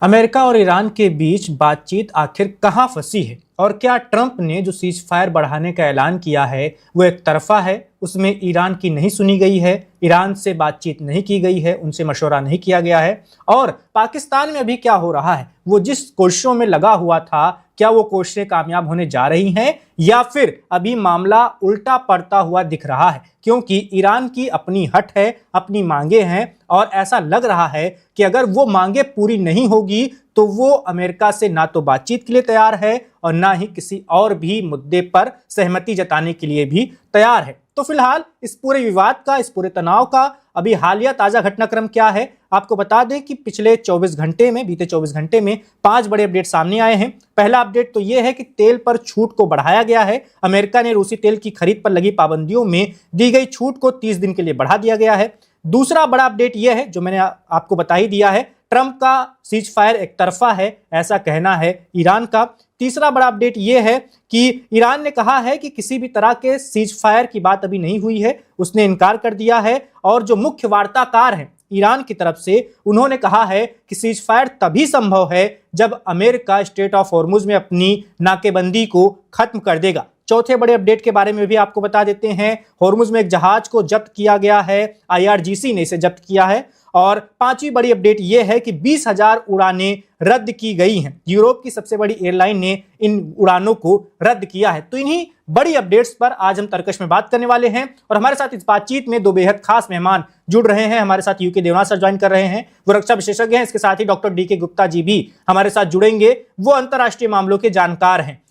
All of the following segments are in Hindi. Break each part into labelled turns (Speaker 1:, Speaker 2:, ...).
Speaker 1: अमेरिका और ईरान के बीच बातचीत आखिर कहां फंसी है और क्या ट्रंप ने जो सीज फायर बढ़ाने का ऐलान किया है वो एक तरफा है, उसमें ईरान की नहीं सुनी गई है, ईरान से बातचीत नहीं की गई है, उनसे मशवरा नहीं किया गया है। और पाकिस्तान में अभी क्या हो रहा है, वो जिस कोशिशों में लगा हुआ था क्या वो कोशिशें कामयाब होने जा रही हैं या फिर अभी मामला उल्टा पड़ता हुआ दिख रहा है, क्योंकि ईरान की अपनी हट है, अपनी मांगे हैं और ऐसा लग रहा है कि अगर वो मांगे पूरी नहीं होगी तो वो अमेरिका से ना तो बातचीत के लिए तैयार है और ना ही किसी और भी मुद्दे पर सहमति जताने के लिए भी तैयार है। तो फिलहाल इस पूरे विवाद का, इस पूरे तनाव का अभी हालिया ताजा घटनाक्रम क्या है, आपको बता दें कि बीते 24 घंटे में 5 बड़े अपडेट सामने आए हैं। पहला अपडेट तो यह है कि तेल पर छूट को बढ़ाया गया है। अमेरिका ने रूसी तेल की खरीद पर लगी पाबंदियों में दी गई छूट को 30 दिन के लिए बढ़ा दिया गया है। दूसरा बड़ा अपडेट यह है जो मैंने आपको बता ही दिया है, ट्रंप का सीज फायर एक तरफा है, ऐसा कहना है ईरान का। तीसरा बड़ा अपडेट यह है कि ईरान ने कहा है कि किसी भी तरह के सीज फायर की बात अभी नहीं हुई है, उसने इनकार कर दिया है। और जो मुख्य वार्ताकार हैं ईरान की तरफ से, उन्होंने कहा है कि सीज फायर तभी संभव है जब अमेरिका स्ट्रेट ऑफ हॉर्मुज में अपनी नाकेबंदी को खत्म कर देगा। चौथे बड़े अपडेट के बारे में भी आपको बता देते हैं, हॉर्मुज में एक जहाज को जब्त किया गया है, IRGC ने इसे जब्त किया है। और पांचवी बड़ी अपडेट यह है कि 20,000 उड़ानें रद्द की गई हैं। यूरोप की सबसे बड़ी एयरलाइन ने इन उड़ानों को रद्द किया है। तो इन्हीं बड़ी अपडेट्स पर आज हम तर्कश में बात करने वाले हैं और हमारे साथ इस बातचीत में दो बेहद खास मेहमान जुड़ रहे हैं। हमारे साथ यूके देवनाथ सर ज्वाइन कर रहे हैं, वो रक्षा विशेषज्ञ हैं। इसके साथ ही डॉक्टर DK गुप्ता जी भी हमारे साथ जुड़ेंगे, वो अंतर्राष्ट्रीय मामलों के जानकार हैं।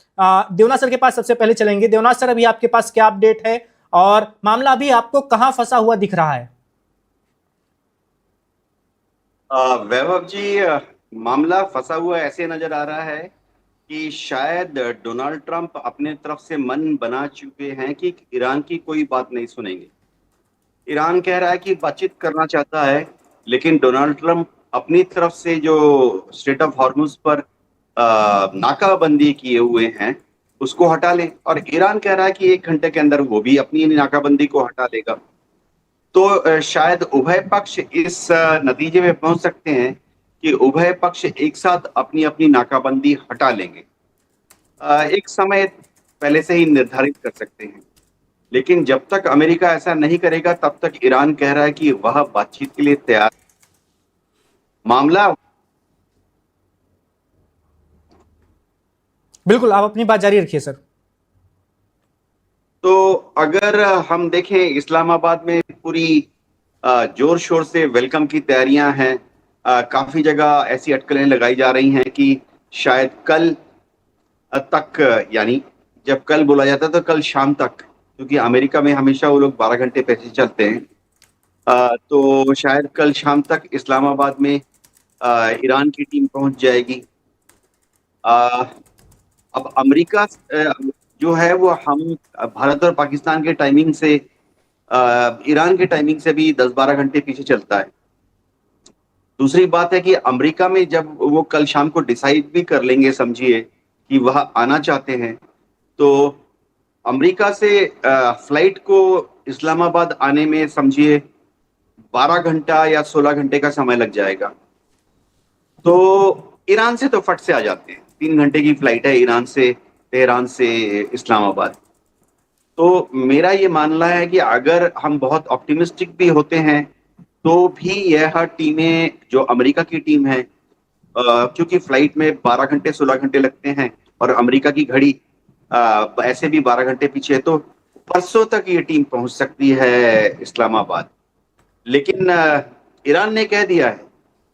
Speaker 1: देवनाथ सर के पास सबसे पहले चलेंगे। देवनाथ सर, अभी आपके पास क्या अपडेट है और मामला अभी आपको कहां फंसा हुआ दिख रहा है?
Speaker 2: वैभव जी, मामला फंसा हुआ ऐसे नजर आ रहा है कि शायद डोनाल्ड ट्रंप अपने तरफ से मन बना चुके हैं कि ईरान की कोई बात नहीं सुनेंगे। ईरान कह रहा है कि बातचीत करना चाहता है, लेकिन डोनाल्ड ट्रंप अपनी तरफ से जो स्ट्रेट ऑफ हॉर्मुज पर नाकाबंदी किए हुए हैं उसको हटा लें, और ईरान कह रहा है कि 1 घंटे के अंदर वो भी अपनी नाकाबंदी को हटा लेगा। तो शायद उभय पक्ष इस नतीजे में पहुंच सकते हैं कि उभय पक्ष एक साथ अपनी अपनी नाकाबंदी हटा लेंगे। एक समय पहले से ही निर्धारित कर सकते हैं, लेकिन जब तक अमेरिका ऐसा नहीं करेगा तब तक ईरान कह रहा है कि वह बातचीत के लिए तैयार। मामला
Speaker 1: बिल्कुल, आप अपनी बात जारी रखिए सर।
Speaker 2: तो अगर हम देखें, इस्लामाबाद में पूरी जोर शोर से वेलकम की तैयारियां हैं। काफी जगह ऐसी अटकलें लगाई जा रही हैं कि शायद कल तक, यानी जब कल बोला जाता है तो कल शाम तक, क्योंकि अमेरिका में हमेशा वो लोग 12 घंटे पीछे चलते हैं। तो शायद कल शाम तक इस्लामाबाद में ईरान की टीम पहुंच जाएगी। अब अमेरिका जो है वो हम भारत और पाकिस्तान के टाइमिंग से ईरान के टाइमिंग से भी 10-12 घंटे पीछे चलता है। दूसरी बात है कि अमेरिका में जब वो कल शाम को डिसाइड भी कर लेंगे, समझिए कि वह आना चाहते हैं, तो अमेरिका से फ्लाइट को इस्लामाबाद आने में समझिए 12 घंटा या 16 घंटे का समय लग जाएगा। तो ईरान से तो फट से आ जाते हैं, 3 घंटे की फ्लाइट है ईरान से, तेहरान से इस्लामाबाद। तो मेरा ये मानना है कि अगर हम बहुत ऑप्टिमिस्टिक भी होते हैं तो भी यह टीमें, जो अमेरिका की टीम है, क्योंकि फ्लाइट में 12 घंटे 16 घंटे लगते हैं और अमेरिका की घड़ी ऐसे भी 12 घंटे पीछे है, तो परसों तक ये टीम पहुंच सकती है इस्लामाबाद। लेकिन ईरान ने कह दिया है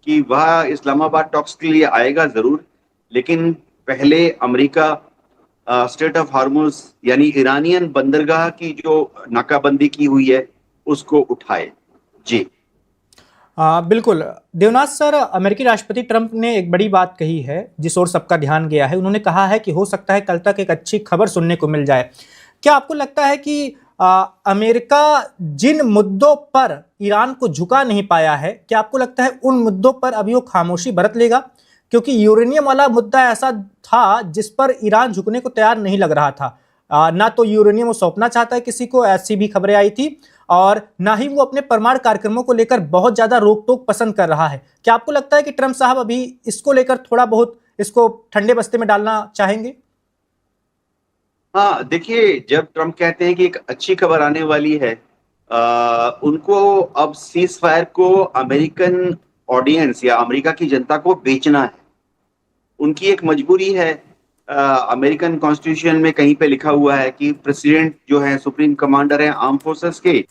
Speaker 2: कि वह इस्लामाबाद टॉक्स के लिए आएगा जरूर, लेकिन पहले अमेरिका स्ट्रेट ऑफ हार्मुज यानी ईरानियन बंदरगाह की जो नाकाबंदी की हुई है उसको उठाए। जी
Speaker 1: बिल्कुल देवनाथ सर, अमेरिकी राष्ट्रपति ट्रंप ने एक बड़ी बात कही है जिस ओर सबका ध्यान गया है। उन्होंने कहा है कि हो सकता है कल तक एक अच्छी खबर सुनने को मिल जाए। क्या आपको लगता है कि अमेरिका जिन मुद्दों पर ईरान को झुका नहीं पाया है, क्या आपको लगता है उन मुद्दों पर अभी वो खामोशी बरत लेगा? क्योंकि यूरेनियम वाला मुद्दा ऐसा था जिस पर ईरान झुकने को तैयार नहीं लग रहा था। ना तो यूरेनियम वो सौंपना चाहता है किसी को, ऐसी भी खबरें आई थी। और ना ही वो अपने परमाणु कार्यक्रमों को लेकर बहुत ज्यादा रोक टोक पसंद कर रहा है। क्या आपको लगता है कि ट्रंप साहब अभी इसको लेकर थोड़ा बहुत इसको ठंडे बस्ते में डालना चाहेंगे?
Speaker 2: हाँ, देखिए, जब ट्रम्प कहते हैं कि एक अच्छी खबर आने वाली है, उनको अब सीज फायर को अमेरिकन ऑडियंस या अमेरिका की जनता को बेचना है। उनकी एक मजबूरी है। अमेरिकन कॉन्स्टिट्यूशन में कहीं पे लिखा हुआ है कि प्रेसिडेंट जो है सुप्रीम कमांडर है आर्म फोर्सेस के,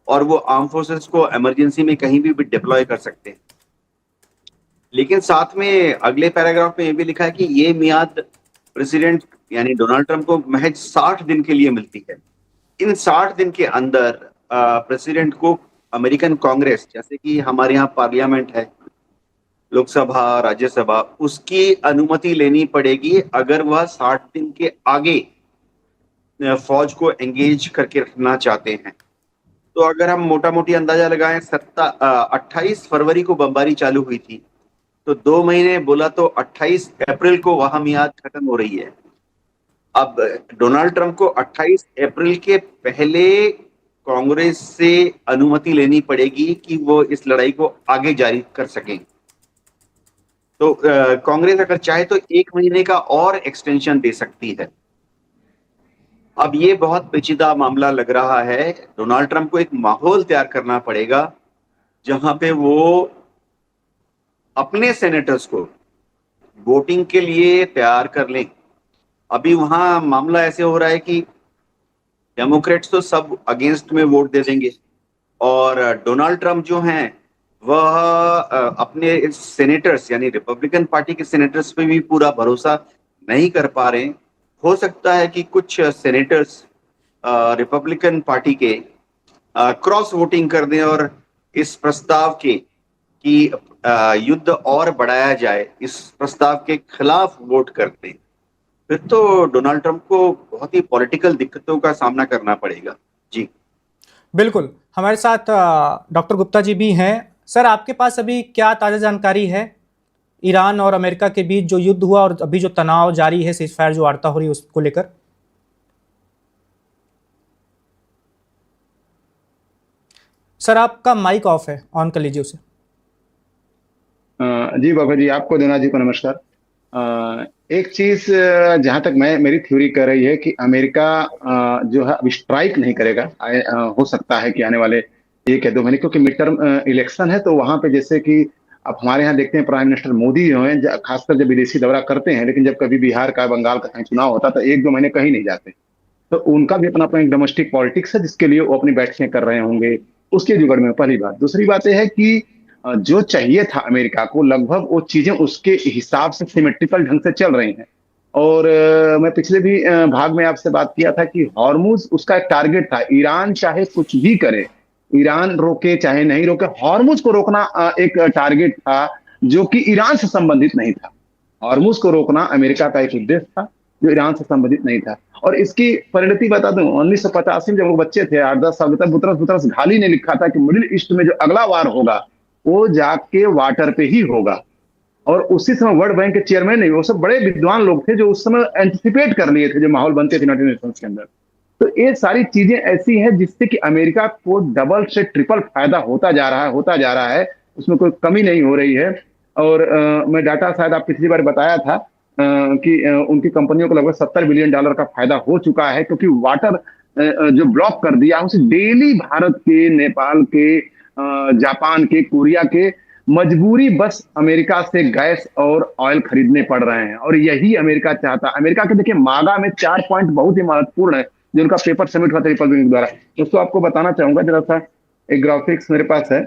Speaker 2: और वो आर्म फोर्सेस को इमरजेंसी में कहीं भी डिप्लॉय कर सकते हैं। लेकिन साथ में अगले पैराग्राफ में ये भी लिखा है कि ये मियाद प्रेसिडेंट यानी डोनाल्ड ट्रंप को महज 60 दिन के लिए मिलती है। इन 60 दिन के अंदर प्रेसिडेंट को अमेरिकन कांग्रेस, जैसे कि हमारे यहाँ पार्लियामेंट है, लोकसभा, राज्यसभा, उसकी अनुमति लेनी पड़ेगी अगर वह 60 दिन के आगे फौज को एंगेज करके रखना चाहते हैं। तो अगर हम मोटा मोटी अंदाजा लगाएं, 28 फरवरी को बमबारी चालू हुई थी, तो 2 महीने बोला तो 28 अप्रैल को वहां मियाद खत्म हो रही है। अब डोनाल्ड ट्रंप को 28 अप्रैल के पहले कांग्रेस से अनुमति लेनी पड़ेगी कि वो इस लड़ाई को आगे जारी कर सकें। तो कांग्रेस अगर चाहे तो 1 महीने का और एक्सटेंशन दे सकती है। अब ये बहुत पेचीदा मामला लग रहा है। डोनाल्ड ट्रंप को एक माहौल तैयार करना पड़ेगा जहां पे वो अपने सेनेटर्स को वोटिंग के लिए तैयार कर लें। अभी वहां मामला ऐसे हो रहा है कि डेमोक्रेट्स तो सब अगेंस्ट में वोट दे देंगे, और डोनाल्ड ट्रंप जो हैं वह अपने सेनेटर्स यानी रिपब्लिकन पार्टी के सेनेटर्स पे भी पूरा भरोसा नहीं कर पा रहे हैं। हो सकता है कि कुछ सेनेटर्स रिपब्लिकन पार्टी के क्रॉस वोटिंग कर दें और इस प्रस्ताव के कि युद्ध और बढ़ाया जाए, इस प्रस्ताव के खिलाफ वोट कर दें। फिर तो डोनाल्ड ट्रंप को बहुत ही पॉलिटिकल दिक्कतों का सामना करना पड़ेगा। जी
Speaker 1: बिल्कुल, हमारे साथ डॉक्टर गुप्ता जी भी हैं। सर, आपके पास अभी क्या ताज़ा जानकारी है ईरान और अमेरिका के बीच जो युद्ध हुआ और अभी जो तनाव जारी है, सीज फायर जो वार्ता हो रही है उसको लेकर? सर, आपका माइक ऑफ है, ऑन कर लीजिए उसे।
Speaker 3: जी बाबा जी, आपको देना जी को नमस्कार। एक चीज जहां तक मेरी थ्योरी कह रही है कि अमेरिका जो है अब स्ट्राइक नहीं करेगा। हो सकता है कि आने वाले 1 या 2 महीने, क्योंकि मिड टर्म इलेक्शन है, तो वहां पे जैसे कि अब हमारे यहाँ देखते हैं प्राइम मिनिस्टर मोदी जो है खासकर जब विदेशी दौरा करते हैं, लेकिन जब कभी बिहार का, बंगाल का कहीं चुनाव होता तो 1-2 महीने कहीं नहीं जाते। तो उनका भी अपना अपना एक डोमेस्टिक पॉलिटिक्स है जिसके लिए वो अपनी बैठकें कर रहे होंगे, उसके जुगड़ में। पहली बात। दूसरी बात यह है कि जो चाहिए था अमेरिका को, लगभग वो चीजें उसके हिसाब से सिमेट्रिकल ढंग से चल रही हैं। और मैं पिछले भी भाग में आपसे बात किया था कि हॉर्मुज उसका एक टारगेट था। ईरान चाहे कुछ भी करे, ईरान रोके चाहे नहीं रोके, हॉर्मुज को रोकना एक टारगेट था जो कि ईरान से संबंधित नहीं था। हॉर्मुज को रोकना अमेरिका का एक उद्देश्य था जो ईरान से संबंधित नहीं था। और इसकी परिणति बता दूं, 1985 में जब वो बच्चे थे, 8-10 साल तक, बुतरस घाली ने लिखा था कि मिडिल ईस्ट में जो अगला वार होगा वो जाके वाटर पे ही होगा। और उसी समय वर्ल्ड बैंक के चेयरमैन नहीं, वो सब बड़े विद्वान लोग थे जो उस समय एंटिसिपेट कर लिए थे जो माहौल बनते थे यूनाइटेड नेशंस के अंदर। तो ये सारी चीजें ऐसी हैं जिससे कि अमेरिका को डबल से ट्रिपल फायदा होता जा रहा है, उसमें कोई कमी नहीं हो रही है। और मैं डाटा शायद आप पिछली बार बताया था कि उनकी कंपनियों को लगभग $70 बिलियन का फायदा हो चुका है, क्योंकि वाटर जो ब्लॉक कर दिया उसे डेली भारत के, नेपाल के, जापान के, कोरिया के मजबूरी बस अमेरिका से गैस और ऑयल खरीदने पड़ रहे हैं। और यही अमेरिका चाहता है। अमेरिका के देखिए मागा में 4 पॉइंट बहुत ही महत्वपूर्ण है जो उनका पेपर सबमिट हुआ था रिपब्लिकन द्वारा। दोस्तों आपको बताना चाहूंगा, जरा सा एक ग्राफिक्स मेरे पास है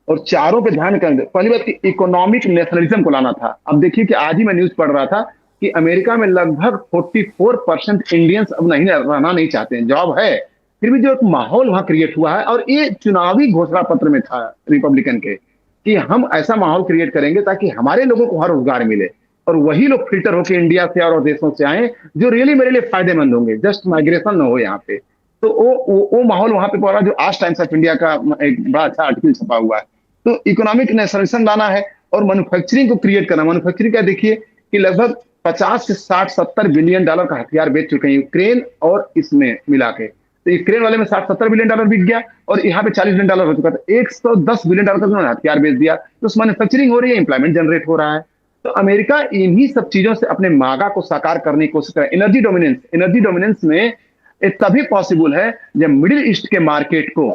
Speaker 3: और चारों पे ध्यान करेंगे। पहली बात कि इकोनॉमिक नेशनलिज्म को लाना था। अब देखिए कि आज ही मैं न्यूज पढ़ रहा था कि अमेरिका में लगभग 44% इंडियंस अब रहना नहीं चाहते हैं। जॉब है, फिर भी जो एक माहौल वहां क्रिएट हुआ है, और ये चुनावी घोषणा पत्र में था रिपब्लिकन के कि हम ऐसा माहौल क्रिएट करेंगे ताकि हमारे लोगों को हर रोजगार मिले, और वही लोग फिल्टर होकर इंडिया से और देशों से आए जो रियली मेरे लिए फायदेमंद होंगे, जस्ट माइग्रेशन न हो यहाँ पे। तो वो माहौल वहां पे पड़ा जो आज टाइम्स ऑफ इंडिया का एक बड़ा अच्छा आर्टिकल छपा हुआ है। तो इकोनॉमिक नेशनलिज्म लाना है और मैन्युफैक्चरिंग को क्रिएट करना। मैन्युफैक्चरिंग का देखिए कि लगभग 50 से 60-70 बिलियन डॉलर का हथियार बेच चुके हैं यूक्रेन और इसमें मिला के। तो यूक्रेन वाले में 60-70 बिलियन डॉलर बिक गया और यहाँ पे 40 बिलियन डॉलर हो चुका था। 110 बिलियन डॉलर तक उन्होंने हथियार बेच दिया, तो उस मैन्युफैक्चरिंग हो रही है, एम्प्लॉयमेंट जनरेट हो रहा है। तो अमेरिका इन्हीं सब चीजों से अपने मागा को साकार करने की कोशिश कर। एनर्जी डोमिनेंस में तभी पॉसिबल है जब मिडिल ईस्ट के मार्केट को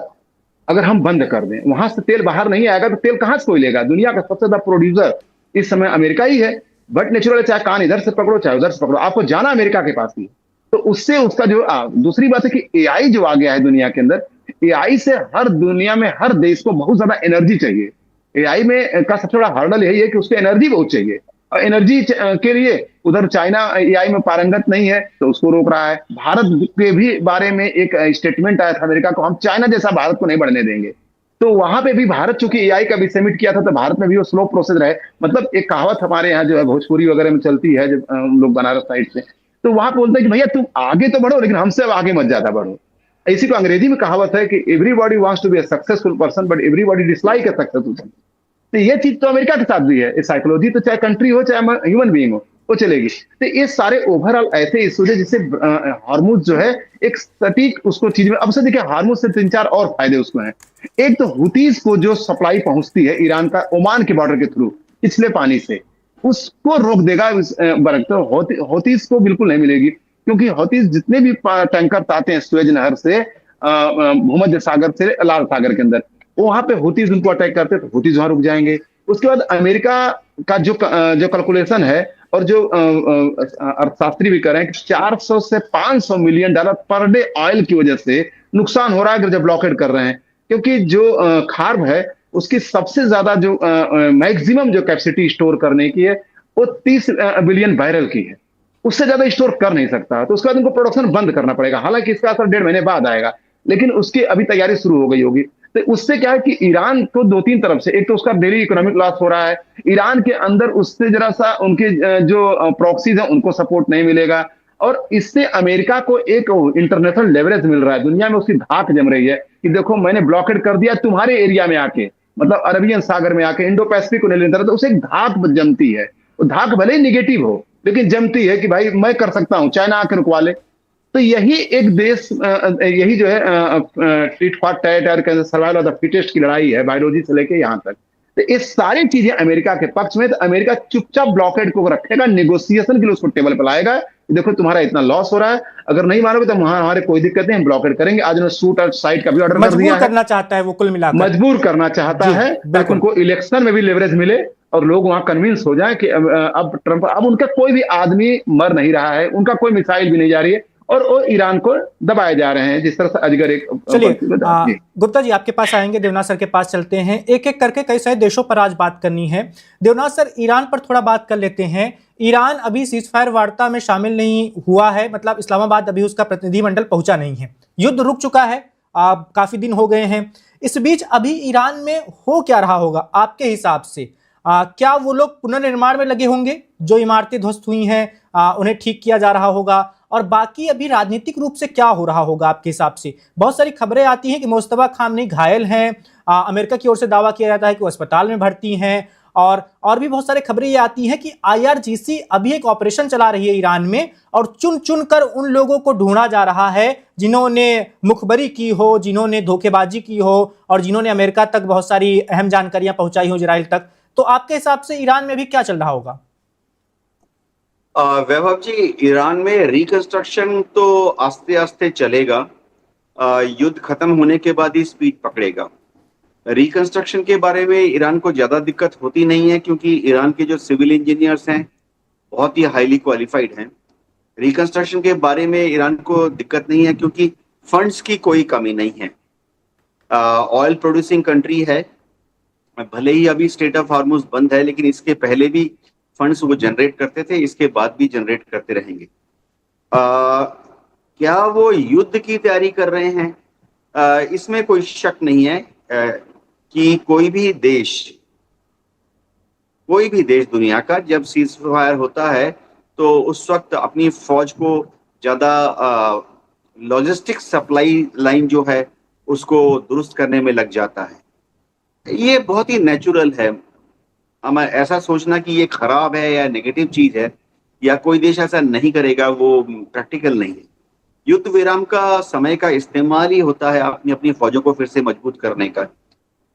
Speaker 3: अगर हम बंद कर दें, वहां से तेल बाहर नहीं आएगा तो तेल कहां से कोई लेगा। दुनिया का सबसे ज्यादा प्रोड्यूसर इस समय अमेरिका ही है, बट नेचुरल है, चाहे कान इधर से पकड़ो चाहे उधर से पकड़ो, आपको जाना अमेरिका के पास ही। तो उससे उसका जो दूसरी बात है कि एआई जो आ गया है दुनिया के अंदर, एआई से हर दुनिया में हर देश को बहुत ज्यादा एनर्जी चाहिए। एआई में का सबसे बड़ा हर्डल यही है कि उसको एनर्जी बहुत चाहिए, और एनर्जी के लिए उधर चाइना एआई में पारंगत नहीं है तो उसको रोक रहा है। भारत के भी बारे में एक स्टेटमेंट आया था अमेरिका को, हम चाइना जैसा भारत को नहीं बढ़ने देंगे। तो वहां पे भी भारत चूंकि एआई का भी समिट किया था, तो भारत में भी वो स्लो प्रोसेस रहे। मतलब एक कहावत हमारे यहाँ जो है भोजपुरी वगैरह में चलती है, जब हम लोग बनारस साइड से, तो वहां पे बोलते हैं कि भैया तुम आगे तो बढ़ो लेकिन हमसे अब आगे मत ज्यादा बढ़ो। इसी को अंग्रेजी में कहावत है कि everybody wants to be a successful person but everybody dislike a successful person. तो ये चीज तो अमेरिका के साथ भी है, ये साइकोलॉजी तो चाहे कंट्री हो चाहे ह्यूमन बीइंग हो वो चलेगी। तो ये सारे ओवरऑल ऐसे इश्यूज है जिससे हार्मोज जो है एक सटीक उसको चीज में। अब से देखिए हार्मोज से 3-4 और फायदे उसको हैं। एक तो हुतीज को जो सप्लाई पहुंचती है ईरान का ओमान के बॉर्डर के थ्रू पिछले पानी से, उसको रोक देगा बरक। तो हौतीस को बिल्कुल नहीं मिलेगी, क्योंकि हौतीस जितने भी टैंकर आते हैं स्वेज नहर से भूमध्य सागर से लाल सागर के अंदर, वहां पे हौतीस उनको अटैक करते हैं तो हौतीस वहां रुक जाएंगे। उसके बाद अमेरिका का जो कैलकुलेशन है और जो अर्थशास्त्री भी कर रहे हैं कि 400 से 500 million dollar per day oil की वजह से नुकसान हो रहा है अगर जब ब्लॉकेड कर रहे हैं। क्योंकि जो खार्ब है उसकी सबसे ज्यादा जो मैक्सिमम जो कैपेसिटी स्टोर करने की है वो 30 बिलियन बैरल की है, उससे ज्यादा स्टोर कर नहीं सकता। तो उसके बाद उनको प्रोडक्शन बंद करना पड़ेगा। हालांकि इसका असर 1.5 महीने बाद आएगा, लेकिन उसकी अभी तैयारी शुरू हो गई होगी। तो उससे क्या है कि ईरान को 2-3 तरफ से, एक तो उसका डेली इकोनॉमिक लॉस हो रहा है, ईरान के अंदर उससे जरा सा उनके जो प्रॉक्सीज हैं उनको सपोर्ट नहीं मिलेगा, और इससे अमेरिका को एक इंटरनेशनल लेवरेज मिल रहा है। दुनिया में उसकी धाक जम रही है कि देखो मैंने ब्लॉकेड कर दिया तुम्हारे एरिया में आके, मतलब अरबियन सागर में आके, इंडो पैसिफिक को नहीं लेता, तो उसे एक धाक जमती है। वो धाक भले ही निगेटिव हो लेकिन जमती है कि भाई मैं कर सकता हूं, चाइना आके रुकवा ले। तो यही एक देश यही जो है tit for tat survival of the fittest की लड़ाई है, बायोलॉजी से लेके यहाँ तक। तो ये सारी चीजें अमेरिका के पक्ष में। तो अमेरिका चुपचाप ब्लॉकेड को रखेगा, नेगोशिएशन के लिए उसको टेबल पर लाएगा। देखो तुम्हारा इतना लॉस हो रहा है, अगर नहीं मानोगे तो वहां हमारे कोई दिक्कत नहीं, हम ब्लॉकेड करेंगे। आज उन्होंने शूट और साइट का भी ऑर्डर कर दिया है,
Speaker 1: करना चाहता है वो, कुल मिलाकर
Speaker 3: मजबूर करना चाहता है ताकि उनको इलेक्शन में भी लेवरेज मिले और लोग वहां कन्विंस हो जाए कि अब ट्रंप, अब उनका कोई भी आदमी मर नहीं रहा है, उनका कोई मिसाइल भी नहीं जा रही है, और वो ईरान को दबाए जा रहे हैं जिस तरह से अजगर एक।
Speaker 1: चलिए गुप्ता जी आपके पास आएंगे, देवनाथ सर के पास चलते हैं। एक एक करके कई सारे देशों पर आज बात करनी है। देवनाथ सर, ईरान पर थोड़ा बात कर लेते हैं। ईरान अभी सीजफायर वार्ता में शामिल नहीं हुआ है, मतलब इस्लामाबाद अभी उसका प्रतिनिधिमंडल पहुंचा नहीं है, युद्ध रुक चुका है, काफी दिन हो गए हैं। इस बीच अभी ईरान में हो क्या रहा होगा आपके हिसाब से? क्या वो लोग पुनर्निर्माण में लगे होंगे? जो इमारतें ध्वस्त हुई हैं उन्हें ठीक किया जा रहा होगा, और बाकी अभी राजनीतिक रूप से क्या हो रहा होगा आपके हिसाब से? बहुत सारी खबरें आती हैं कि मुस्तफा खामनेई घायल हैं, अमेरिका की ओर से दावा किया जाता है कि वो अस्पताल में भर्ती हैं, और भी बहुत सारी खबरें ये आती हैं कि IRGC अभी एक ऑपरेशन चला रही है ईरान में, और चुन चुन कर उन लोगों को ढूंढा जा रहा है जिन्होंने मुखबरी की हो, जिन्होंने धोखेबाजी की हो, और जिन्होंने अमेरिका तक बहुत सारी अहम जानकारियां पहुंचाई हो, इजराइल तक। तो आपके हिसाब से ईरान में भी क्या चल रहा होगा?
Speaker 2: वैभव जी, ईरान में रिकंस्ट्रक्शन तो आस्ते आस्ते चलेगा, युद्ध खत्म होने के बाद ही स्पीड पकड़ेगा। रिकंस्ट्रक्शन के बारे में ईरान को ज्यादा दिक्कत होती नहीं है, क्योंकि ईरान के जो सिविल इंजीनियर्स हैं बहुत ही हाईली क्वालिफाइड हैं। रिकंस्ट्रक्शन के बारे में ईरान को दिक्कत नहीं है, क्योंकि फंड्स की कोई कमी नहीं है। ऑयल प्रोड्यूसिंग कंट्री है, भले ही अभी स्टेट ऑफ हार्मुज बंद है, लेकिन इसके पहले भी फंड्स वो जनरेट करते थे, इसके बाद भी जनरेट करते रहेंगे। क्या वो युद्ध की तैयारी कर रहे हैं? इसमें कोई शक नहीं है कि कोई भी देश दुनिया का जब सीज फायर होता है तो उस वक्त अपनी फौज को ज्यादा लॉजिस्टिक सप्लाई लाइन जो है उसको दुरुस्त करने में लग जाता है। ये बहुत ही नेचुरल है। हमें ऐसा सोचना कि ये खराब है या नेगेटिव चीज है या कोई देश ऐसा नहीं करेगा, वो प्रैक्टिकल नहीं है। युद्ध विराम का समय का इस्तेमाल ही होता है अपनी अपनी फौजों को फिर से मजबूत करने का।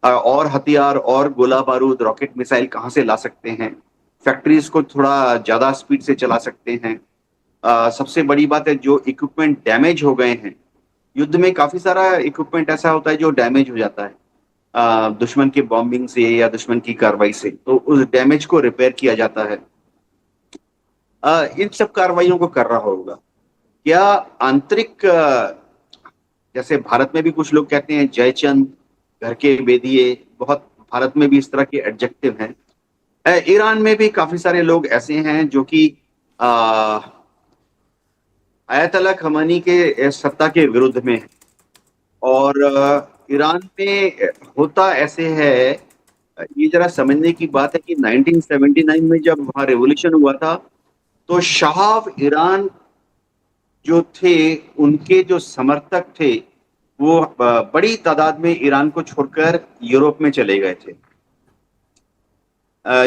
Speaker 2: और हथियार और गोला बारूद, रॉकेट मिसाइल कहाँ से ला सकते हैं, फैक्ट्रीज को थोड़ा ज्यादा स्पीड से चला सकते हैं। सबसे बड़ी बात है, जो इक्विपमेंट डैमेज हो गए हैं, युद्ध में काफी सारा इक्विपमेंट ऐसा होता है जो डैमेज हो जाता है दुश्मन के बॉम्बिंग से या दुश्मन की कार्रवाई से, तो उस डैमेज को रिपेयर किया जाता है। इन सब कार्रवाइयों को कर रहा होगा। क्या आंतरिक, जैसे भारत में भी कुछ लोग कहते हैं जयचंद, घर के बेदिए, बहुत भारत में भी इस तरह के एडजेक्टिव हैं। ईरान में भी काफी सारे लोग ऐसे हैं जो कि आयतुल्लाह खमेनी के सत्ता के विरुद्ध में है। और ईरान में होता ऐसे है, ये जरा समझने की बात है कि 1979 में जब वहां रेवोल्यूशन हुआ था, तो शाह ईरान जो थे, उनके जो समर्थक थे, वो बड़ी तादाद में ईरान को छोड़कर यूरोप में चले गए थे।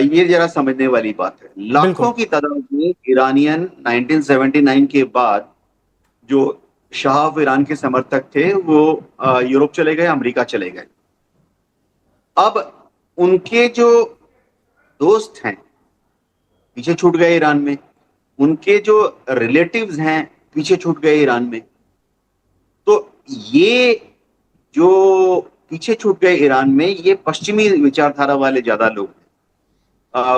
Speaker 2: ये जरा समझने वाली बात है। लाखों की तादाद में ईरानियन 1979 के बाद जो शाह ईरान के समर्थक थे, वो यूरोप चले गए, अमेरिका चले गए। अब उनके जो दोस्त हैं पीछे छूट गए ईरान में, उनके जो रिलेटिव्स हैं पीछे छूट गए ईरान में। तो ये जो पीछे छूट गए ईरान में, ये पश्चिमी विचारधारा वाले ज्यादा लोग हैं।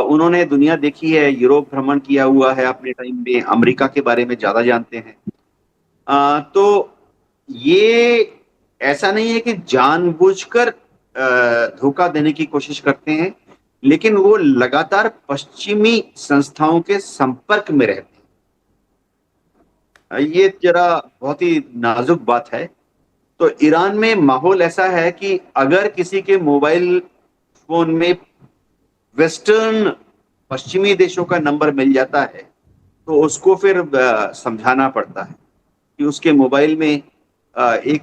Speaker 2: उन्होंने दुनिया देखी है, यूरोप भ्रमण किया हुआ है अपने टाइम में, अमेरिका के बारे में ज्यादा जानते हैं। तो ये ऐसा नहीं है कि जानबूझकर धोखा देने की कोशिश करते हैं, लेकिन वो लगातार पश्चिमी संस्थाओं के संपर्क में रहते हैं। ये जरा बहुत ही नाजुक बात है। तो ईरान में माहौल ऐसा है कि अगर किसी के मोबाइल फोन में वेस्टर्न पश्चिमी देशों का नंबर मिल जाता है, तो उसको फिर समझाना पड़ता है कि उसके मोबाइल में एक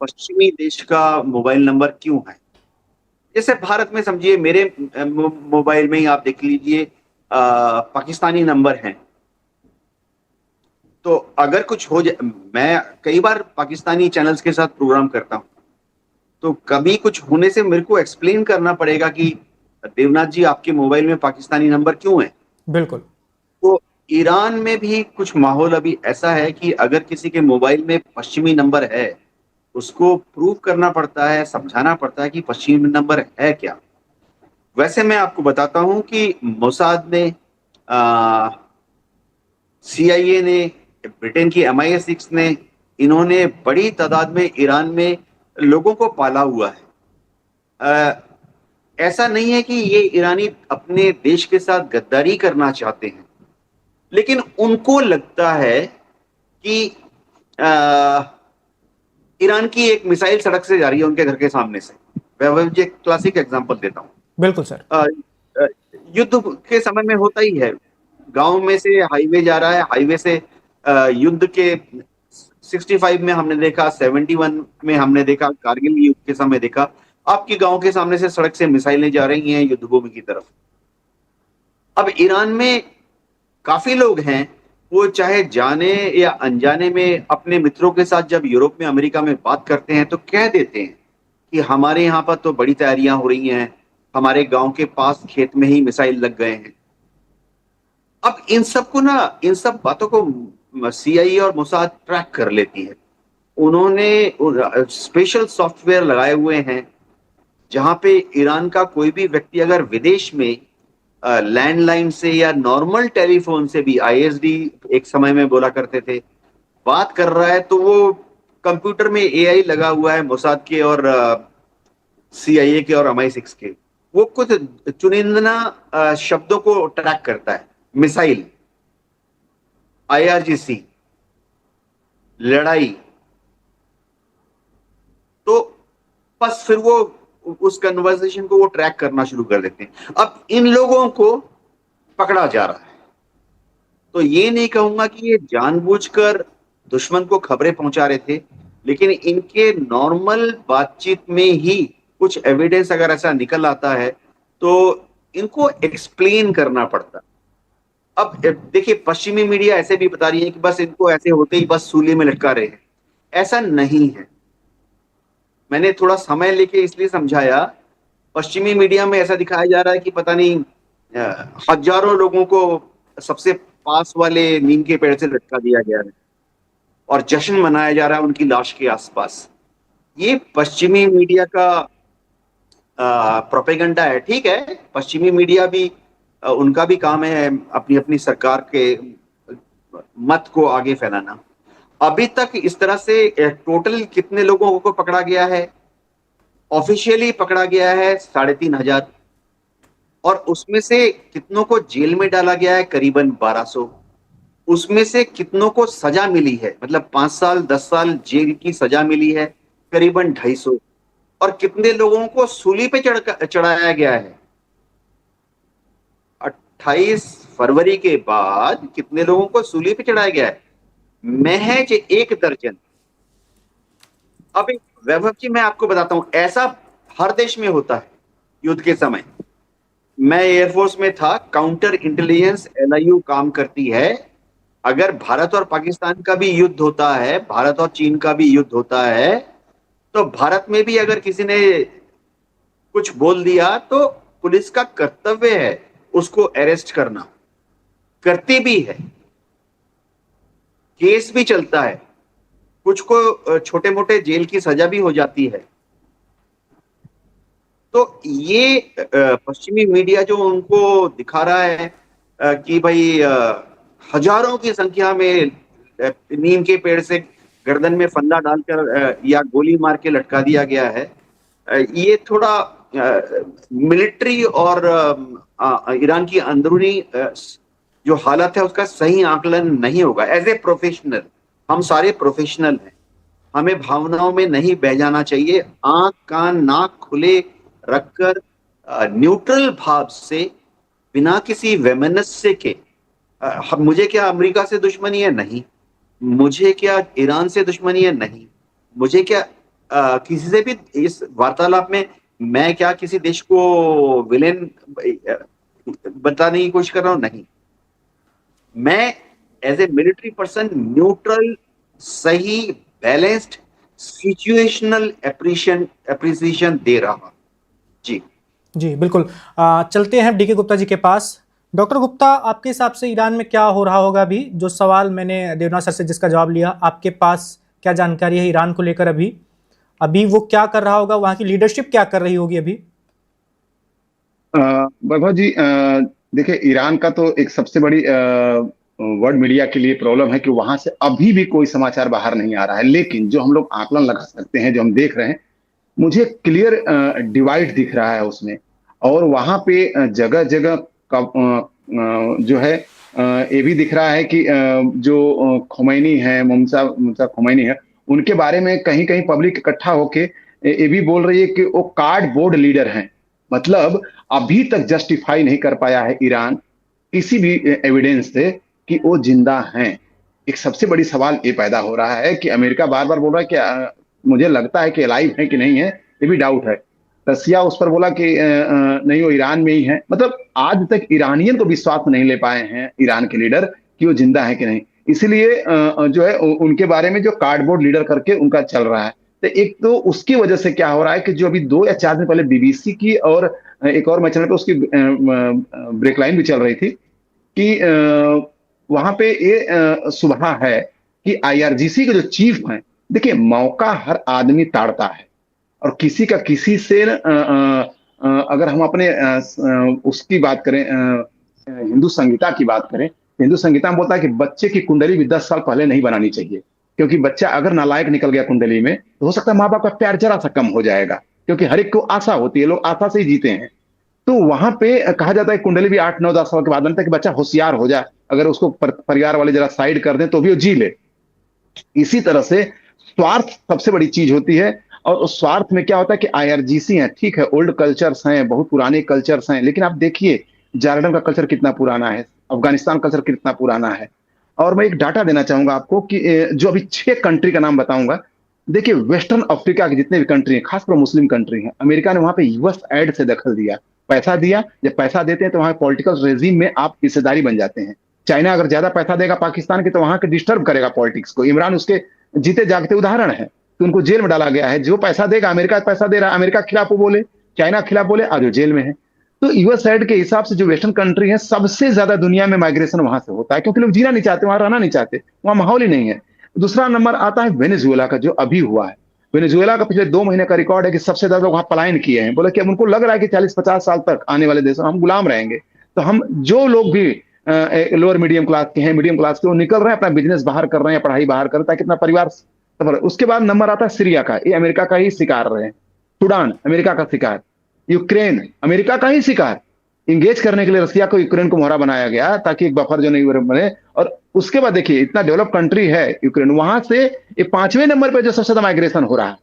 Speaker 2: पश्चिमी देश का मोबाइल नंबर क्यों है। जैसे भारत में समझिए, मेरे मोबाइल में ही आप देख लीजिए पाकिस्तानी नंबर हैं। तो अगर कुछ हो जाए, मैं कई बार पाकिस्तानी चैनल्स के साथ प्रोग्राम करता हूं, तो कभी कुछ होने से मेरे को एक्सप्लेन करना पड़ेगा कि देवनाथ जी, आपके मोबाइल में पाकिस्तानी नंबर क्यों है।
Speaker 1: बिल्कुल।
Speaker 2: तो ईरान में भी कुछ माहौल अभी ऐसा है कि अगर किसी के मोबाइल में पश्चिमी नंबर है, उसको प्रूव करना पड़ता है, समझाना पड़ता है कि पश्चिमी नंबर है क्या। वैसे मैं आपको बताता हूं कि मोसाद ने, CIA ने, ब्रिटेन की MI6 ने, इन्होंने बड़ी तादाद में ईरान में लोगों को पाला हुआ है। ऐसा नहीं है कि ये ईरानी अपने देश के साथ गद्दारी करना चाहते हैं, लेकिन उनको लगता है कि ईरान की एक मिसाइल सड़क से जा रही है उनके घर के सामने से। मैं मुझे क्लासिक एग्जांपल देता हूँ।
Speaker 1: बिल्कुल सर।
Speaker 2: युद्ध के समय में होता ही है, गांव में से हाईवे जा रहा है, हाईवे से युद्ध के 65 में हमने देखा, 71 में हमने देखा, कारगिल युद्ध के समय देखा, आपके गांव के सामने से सड़क से मिसाइलें जा रही हैं युद्ध भूमि की तरफ। अब ईरान में काफी लोग हैं, वो चाहे जाने या अनजाने में अपने मित्रों के साथ जब यूरोप में, अमेरिका में बात करते हैं, तो कह देते हैं कि हमारे यहाँ पर तो बड़ी तैयारियां हो रही हैं, हमारे गांव के पास खेत में ही मिसाइल लग गए हैं। अब इन सब बातों को CIA और मोसाद ट्रैक कर लेती है। उन्होंने स्पेशल सॉफ्टवेयर लगाए हुए हैं, जहां पे ईरान का कोई भी व्यक्ति अगर विदेश में लैंडलाइन से या नॉर्मल टेलीफोन से भी, ISD एक समय में बोला करते थे, बात कर रहा है, तो वो कंप्यूटर में AI लगा हुआ है मोसाद के और CIA के और MI6 के, वो कुछ चुनिंदा शब्दों को ट्रैक करता है। मिसाइल, IRGC, लड़ाई, तो बस फिर वो उस कन्वर्सेशन को वो ट्रैक करना शुरू कर देते हैं। अब इन लोगों को पकड़ा जा रहा है, तो ये नहीं कहूंगा कि ये जानबूझकर दुश्मन को खबरें पहुंचा रहे थे, लेकिन इनके नॉर्मल बातचीत में ही कुछ एविडेंस अगर ऐसा निकल आता है, तो इनको एक्सप्लेन करना पड़ता है। अब देखिए, पश्चिमी मीडिया ऐसे भी बता रही है कि बस इनको ऐसे होते ही बस सूली में लटका रहे हैं। ऐसा नहीं है। मैंने थोड़ा समय लेके इसलिए समझाया। पश्चिमी मीडिया में ऐसा दिखाया जा रहा है कि पता नहीं हजारों लोगों को सबसे पास वाले नीम के पेड़ से लटका दिया गया है और जश्न मनाया जा रहा है उनकी लाश के आसपास। ये पश्चिमी मीडिया का प्रोपेगेंडा है। ठीक है, पश्चिमी मीडिया भी उनका भी काम है अपनी अपनी सरकार के मत को आगे फैलाना। अभी तक इस तरह से टोटल कितने लोगों को पकड़ा गया है? ऑफिशियली पकड़ा गया है 3,500, और उसमें से कितनों को जेल में डाला गया है? करीबन 1200। उसमें से कितनों को सजा मिली है, मतलब 5 साल 10 साल जेल की सजा मिली है? करीबन 250। और कितने लोगों को सूली पे चढ़ाया गया है? 28 फरवरी के बाद कितने लोगों को सूली पे चढ़ाया गया है? महज 1 दर्जन। अब वैभव जी, मैं आपको बताता हूं, ऐसा हर देश में होता है युद्ध के समय। मैं एयरफोर्स में था, काउंटर इंटेलिजेंस LIU काम करती है। अगर भारत और पाकिस्तान का भी युद्ध होता है, भारत और चीन का भी युद्ध होता है, तो भारत में भी अगर किसी ने कुछ बोल दिया तो पुलिस का कर्तव्य है उसको अरेस्ट करना, करती भी है, केस भी चलता है, कुछ को छोटे मोटे जेल की सजा भी हो जाती है। तो ये पश्चिमी मीडिया जो उनको दिखा रहा है कि भाई हजारों की संख्या में नीम के पेड़ से गर्दन में फंदा डालकर या गोली मार के लटका दिया गया है, ये थोड़ा मिलिट्री और ईरान की अंदरूनी जो हालत है उसका सही आकलन नहीं होगा। एज ए प्रोफेशनल, हम सारे प्रोफेशनल हैं, हमें भावनाओं में नहीं बह जाना चाहिए। आंख कान नाक खुले रखकर न्यूट्रल भाव से, बिना किसी वैमनस्य के, मुझे क्या अमेरिका से दुश्मनी है? नहीं। मुझे क्या ईरान से दुश्मनी है? नहीं। मुझे क्या किसी से भी इस वार्तालाप में मैं क्या किसी देश को विलेन बताने की कोशिश कर रहा हूं? नहीं। मैं as a military person neutral, सही, बैलेंस्ड, सिचुएशनल एप्रिसिएशन दे रहा हूं। जी
Speaker 1: जी बिल्कुल। चलते हैं DK गुप्ता जी के पास। डॉक्टर गुप्ता, आपके हिसाब से ईरान में क्या हो रहा होगा अभी? जो सवाल मैंने देवनाथ सर से जिसका जवाब लिया, आपके पास क्या जानकारी है ईरान को लेकर? अभी अभी वो क्या कर रहा होगा? वहां की लीडरशिप क्या कर रही होगी अभी?
Speaker 3: वैभव जी, देखिए, ईरान का तो एक सबसे बड़ी वर्ल्ड मीडिया के लिए प्रॉब्लम है कि वहां से अभी भी कोई समाचार बाहर नहीं आ रहा है। लेकिन जो हम लोग आकलन लगा सकते हैं, जो हम देख रहे हैं, मुझे क्लियर डिवाइड दिख रहा है उसमें। और वहां पे जगह जगह का जो है ये भी दिख रहा है कि जो खोमैनी है, मुमसा खोमैनी है, उनके बारे में कहीं कहीं पब्लिक इकट्ठा होके ये भी बोल रही है कि वो कार्डबोर्ड लीडर हैं। मतलब अभी तक जस्टिफाई नहीं कर पाया है ईरान किसी भी एविडेंस से कि वो जिंदा हैं। एक सबसे बड़ी सवाल ये पैदा हो रहा है कि अमेरिका बार बार बोल रहा है कि मुझे लगता है कि अलाइव है कि नहीं है, ये भी डाउट है। रसिया उस पर बोला कि नहीं, वो ईरान में ही है। मतलब आज तक ईरानियन को विश्वास नहीं ले पाए हैं ईरान के लीडर कि वो जिंदा है कि नहीं। इसलिए जो है उनके बारे में जो कार्डबोर्ड लीडर करके उनका चल रहा है। तो एक तो उसकी वजह से क्या हो रहा है कि जो अभी 2 या 4 दिन पहले BBC की और एक और मैं चैनल पे उसकी ब्रेक लाइन भी चल रही थी कि वहां पे ये सुबह है कि IRGC के जो चीफ हैं, देखिए, मौका हर आदमी ताड़ता है। और किसी का किसी से अगर हम अपने उसकी बात करें, हिंदू संहिता की बात करें, हिंदू संहिता में बोलता है कि बच्चे की कुंडली भी 10 साल पहले नहीं बनानी चाहिए, क्योंकि बच्चा अगर नालायक निकल गया कुंडली में तो हो सकता है माँ बाप का प्यार जरा सा कम हो जाएगा, क्योंकि हर एक को आशा होती है, लोग आशा से ही जीते हैं। तो वहां पे कहा जाता है कुंडली भी 8 9 10 साल के बाद बनता है कि बच्चा होशियार हो जाए, अगर उसको परिवार वाले जरा साइड कर दें तो भी वो जी ले। इसी तरह से स्वार्थ सबसे बड़ी चीज होती है। और उस स्वार्थ में क्या होता है कि IRGC है, ठीक है, ओल्ड कल्चर्स हैं, बहुत पुराने कल्चर्स हैं, लेकिन आप देखिए जार्डन का कल्चर कितना पुराना है, अफगानिस्तान कल्चर कितना पुराना है। और मैं एक डाटा देना चाहूंगा आपको कि जो अभी 6 कंट्री का नाम बताऊंगा। देखिए, वेस्टर्न अफ्रीका के जितने भी कंट्री हैं, खासकर मुस्लिम कंट्री हैं, अमेरिका ने वहां पे US एड से दखल दिया, पैसा दिया। जब पैसा देते हैं तो वहां पॉलिटिकल रेजिम में आप हिस्सेदारी बन जाते हैं। चाइना अगर ज्यादा पैसा देगा पाकिस्तान के तो वहां के डिस्टर्ब करेगा पॉलिटिक्स को। इमरान उसके जीते जागते उदाहरण है कि उनको जेल में डाला गया है। जो पैसा देगा, अमेरिका पैसा दे रहा है, अमेरिका के खिलाफ वो बोले, चाइना के खिलाफ बोले, आज वो जेल में है। तो यूएस साइड के हिसाब से जो वेस्टर्न कंट्री है, सबसे ज्यादा दुनिया में माइग्रेशन वहां से होता है, क्योंकि लोग जीना नहीं चाहते, वहां रहना नहीं चाहते, वहां माहौल ही नहीं है। दूसरा नंबर आता है वेनेजुएला का, जो अभी हुआ है। वेनेजुएला का पिछले 2 महीने का रिकॉर्ड है कि सबसे ज्यादा लोग वहां पलायन किए हैं। बोले कि अब उनको लग रहा है कि 40-50 साल तक आने वाले देशों में हम गुलाम रहेंगे। तो हम जो लोग भी लोअर मीडियम क्लास के हैं, मीडियम क्लास के, वो निकल रहे हैं, अपना बिजनेस बाहर कर रहे हैं, पढ़ाई बाहर कर रहे हैं, ताकि अपना परिवार सफल। उसके बाद नंबर आता है सीरिया का, ये अमेरिका का ही शिकार रहे हैं। सूडान अमेरिका का शिकार, यूक्रेन अमेरिका का ही शिकार। इंगेज करने के लिए रसिया को, यूक्रेन को मोहरा बनाया गया ताकि एक बफर जो नहीं बने। और उसके बाद देखिए, इतना डेवलप कंट्री है यूक्रेन, वहां से ये 5वें नंबर पे जो सबसे ज्यादा माइग्रेशन हो रहा है,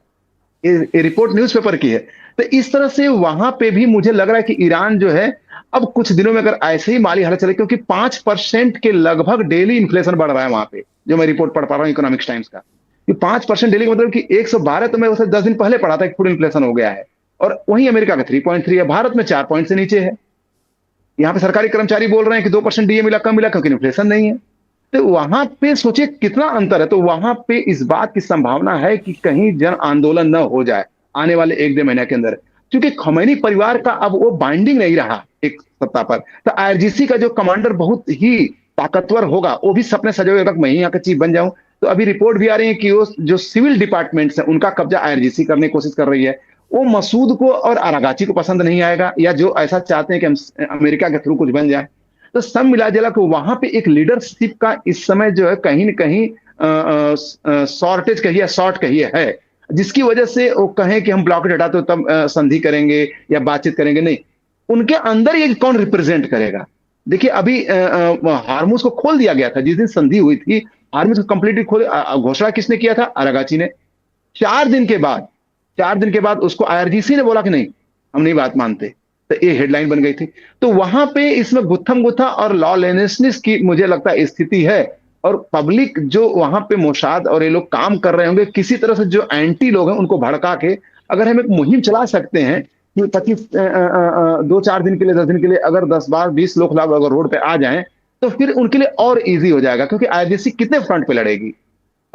Speaker 3: ये रिपोर्ट न्यूज़पेपर की है। तो इस तरह से वहां पे भी मुझे लग रहा है कि ईरान जो है, अब कुछ दिनों में अगर ऐसे ही माली हालत चले, क्योंकि 5% के लगभग डेली इन्फ्लेशन बढ़ रहा है वहां पे, जो मैं रिपोर्ट पढ़ पा रहा हूँ इकोनॉमिक्स टाइम्स का, कि 5% डेली का मतलब कि 112, तो मैं उसे 10 दिन पहले पढ़ा था कि फुल इन्फ्लेशन हो गया है। और वहीं अमेरिका का 3.3 है, भारत में 4 पॉइंट से नीचे है। यहाँ पे सरकारी कर्मचारी बोल रहे हैं कि 2% डीए मिला, कम मिला, क्योंकि इन्फ्लेशन नहीं है। तो वहां पे सोचिए कितना अंतर है। तो वहां पे इस बात की संभावना है कि कहीं जन आंदोलन न हो जाए आने वाले 1-2 महीने के अंदर, क्योंकि खमैनी परिवार का अब वो बाइंडिंग नहीं रहा एक सत्ता पर। तो आईआरजीसी का जो कमांडर बहुत ही ताकतवर होगा, वो भी सपने सजोएगा कि मैं ही यहाँ का चीफ बन जाऊं। तो अभी रिपोर्ट भी आ रही है कि वो जो सिविल डिपार्टमेंट्स है, उनका कब्जा आईआरजीसी करने की कोशिश कर रही है। वो मसूद को और अरागाची को पसंद नहीं आएगा, या जो ऐसा चाहते हैं कि हम अमेरिका के थ्रू कुछ बन जाए। तो सब मिला जुला के वहां पे एक लीडरशिप का इस समय जो है कहीं न कहीं शॉर्टेज कहिए, शॉर्ट कहिए है, जिसकी वजह से वो कहें कि हम ब्लॉकेट हटाते हो तब संधि करेंगे या बातचीत करेंगे, नहीं। उनके अंदर ये कौन रिप्रेजेंट करेगा। देखिए अभी हार्मुज को खोल दिया गया था जिस दिन संधि हुई थी, हार्मुज को कंप्लीटली खोल, घोषणा किसने किया था, अरागाची ने। 4 दिन के बाद उसको आईआरजीसी ने बोला कि नहीं, हम नहीं बात मानते। तो ये हेडलाइन बन गई थी। तो वहां पे इसमें गुत्थम गुत्था और लॉलेसनेस की मुझे लगता है स्थिति है। और पब्लिक जो वहां पे मोसाद और ये लोग काम कर रहे होंगे, किसी तरह से जो एंटी लोग हैं उनको भड़का के अगर हम एक मुहिम चला सकते हैं कि 2-4 दिन के लिए, 10 दिन के लिए अगर 10-20 लोग अगर रोड पे आ जाएं, तो फिर उनके लिए और इजी हो जाएगा, क्योंकि आईआरजीसी कितने फ्रंट पे लड़ेगी,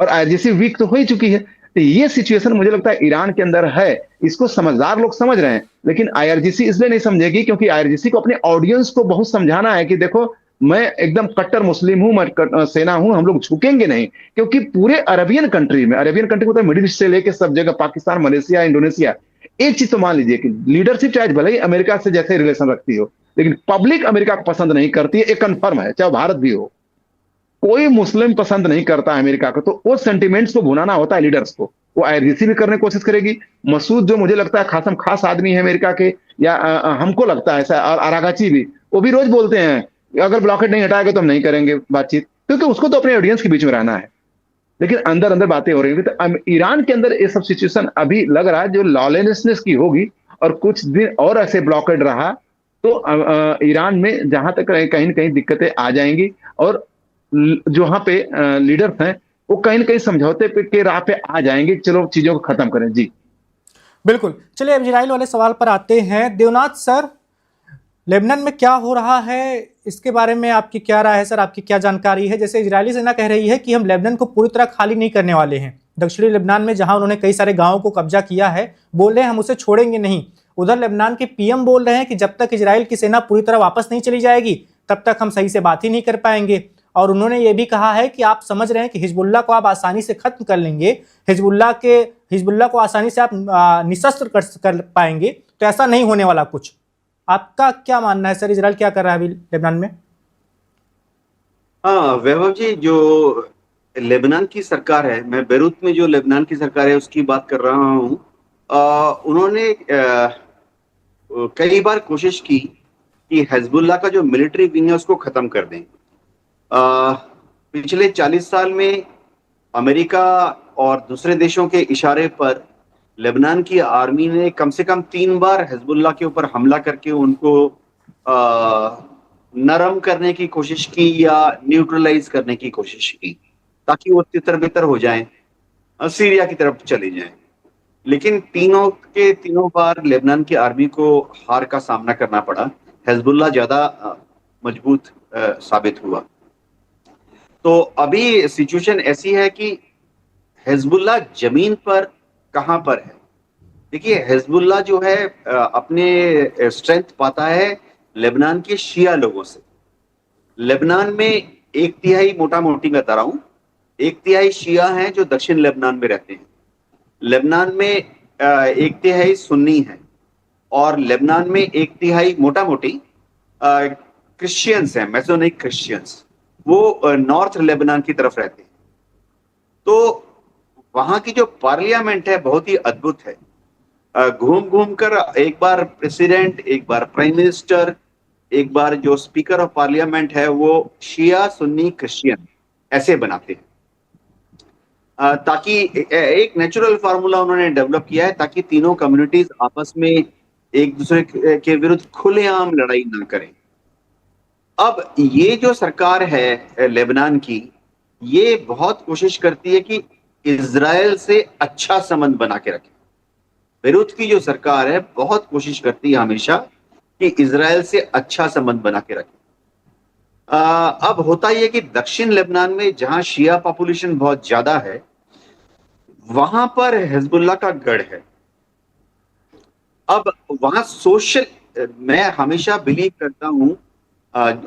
Speaker 3: और आईआरजीसी वीक तो हो ही चुकी है। तो ये सिचुएशन मुझे लगता है ईरान के अंदर है। इसको समझदार लोग समझ रहे हैं, लेकिन आईआरजीसी इसलिए नहीं समझेगी क्योंकि आईआरजीसी को अपने ऑडियंस को बहुत समझाना है कि देखो, मैं एकदम कट्टर मुस्लिम हूं, मैं सेना हूं, हम लोग झुकेंगे नहीं। क्योंकि पूरे अरेबियन कंट्री में, अरेबियन कंट्री मतलब मिडिल ईस्ट से लेकर सब जगह, पाकिस्तान, मलेशिया, इंडोनेशिया, एक चीज तो मान लीजिए कि लीडरशिप चाहे भले ही अमेरिका से जैसे रिलेशन रखती हो, लेकिन पब्लिक अमेरिका को पसंद नहीं करती है, एक कन्फर्म है, चाहे भारत भी हो। कोई मुस्लिम पसंद नहीं करता है अमेरिका को। तो वो सेंटिमेंट्स को भुनाना होता है लीडर्स को। वो आईआरजीसी भी करने की कोशिश करेगी। मसूद जो मुझे लगता है खासम खास आदमी है अमेरिका के, या हमको लगता है ऐसा, और अरागाची भी, वो भी रोज बोलते हैं अगर ब्लॉकेट नहीं हटाएगा तो हम नहीं करेंगे बातचीत, क्योंकि उसको तो अपने ऑडियंस के बीच में रहना है। लेकिन अंदर अंदर बातें हो रही हैं। तो ईरान के अंदर ये सब सिचुएशन अभी लग रहा है जो लॉलेसनेस की होगी, और कुछ दिन और ऐसे ब्लॉकेट रहा तो ईरान में जहां तक कहीं न कहीं दिक्कतें आ जाएंगी, और जो वहां पे लीडर्स हैं वो कहीं न कहीं समझौते पे के राह पे आ जाएंगे, चलो चीजों को खत्म करें। जी
Speaker 1: बिल्कुल। चलिए अब इजराइल वाले सवाल पर आते हैं। देवनाथ सर, लेबनान में क्या हो रहा है, इसके बारे में आपकी क्या राय है सर, आपकी क्या जानकारी है? जैसे इजरायली सेना कह रही है कि हम लेबनान को पूरी तरह खाली नहीं करने वाले हैं। दक्षिणी लेबनान में जहां उन्होंने कई सारे गांवों को कब्जा किया है, बोल रहे हैं हम उसे छोड़ेंगे नहीं। उधर लेबनान के पीएम बोल रहे हैं कि जब तक इजराइल की सेना पूरी तरह वापस नहीं चली जाएगी तब तक हम सही से बात ही नहीं कर पाएंगे। और उन्होंने ये भी कहा है कि आप समझ रहे हैं कि हिजबुल्ला को आप आसानी से खत्म कर लेंगे, हिजबुल्ला को आसानी से आप निशस्त्र कर पाएंगे, तो ऐसा नहीं होने वाला कुछ। आपका क्या मानना है सर, इजराइल क्या कर रहा है अभी लेबनान में?
Speaker 2: हाँ वैभव जी, जो लेबनान की सरकार है, मैं बेरूत में जो लेबनान की सरकार है उसकी बात कर रहा हूँ। उन्होंने कई बार कोशिश की कि हिजबुल्ला का जो मिलिट्री विंग है उसको खत्म कर दें। पिछले 40 साल में अमेरिका और दूसरे देशों के इशारे पर लेबनान की आर्मी ने कम से कम 3 बार हिजबुल्ला के ऊपर हमला करके उनको नरम करने की कोशिश की या न्यूट्रलाइज करने की कोशिश की, ताकि वो तितर बितर हो जाएं, सीरिया की तरफ चले जाएं। लेकिन तीनों बार लेबनान की आर्मी को हार का सामना करना पड़ा। हिजबुल्ला ज्यादा मजबूत साबित हुआ। तो अभी सिचुएशन ऐसी है कि हिजबुल्लाह जमीन पर कहां पर है। देखिए, हिजबुल्लाह जो है अपने स्ट्रेंथ पाता है लेबनान के शिया लोगों से। लेबनान में एक तिहाई, मोटा मोटी बता रहा हूं, एक तिहाई शिया हैं जो दक्षिण लेबनान में रहते हैं। लेबनान में एक तिहाई सुन्नी है, और लेबनान में एक तिहाई मोटा मोटी क्रिश्चियंस हैं, मैसोनिक क्रिश्चियंस। वो नॉर्थ लेबनान की तरफ रहते हैं। तो वहां की जो पार्लियामेंट है बहुत ही अद्भुत है। घूम घूम कर एक बार प्रेसिडेंट, एक बार प्राइम मिनिस्टर, एक बार जो स्पीकर ऑफ पार्लियामेंट है वो शिया सुन्नी क्रिश्चियन ऐसे बनाते हैं। ताकि एक नेचुरल फार्मूला उन्होंने डेवलप किया है ताकि तीनों कम्युनिटीज आपस में एक दूसरे के विरुद्ध खुलेआम लड़ाई ना करें। अब ये जो सरकार है लेबनान की, ये बहुत कोशिश करती है कि इजराइल से अच्छा संबंध बना के रखे। बेरूत की जो सरकार है बहुत कोशिश करती है हमेशा कि इजराइल से अच्छा संबंध बना के रखे। अब होता यह कि दक्षिण लेबनान में जहां शिया पॉपुलेशन बहुत ज्यादा है, वहां पर हिजबुल्लाह का गढ़ है। अब वहां सोशल, मैं हमेशा बिलीव करता हूं,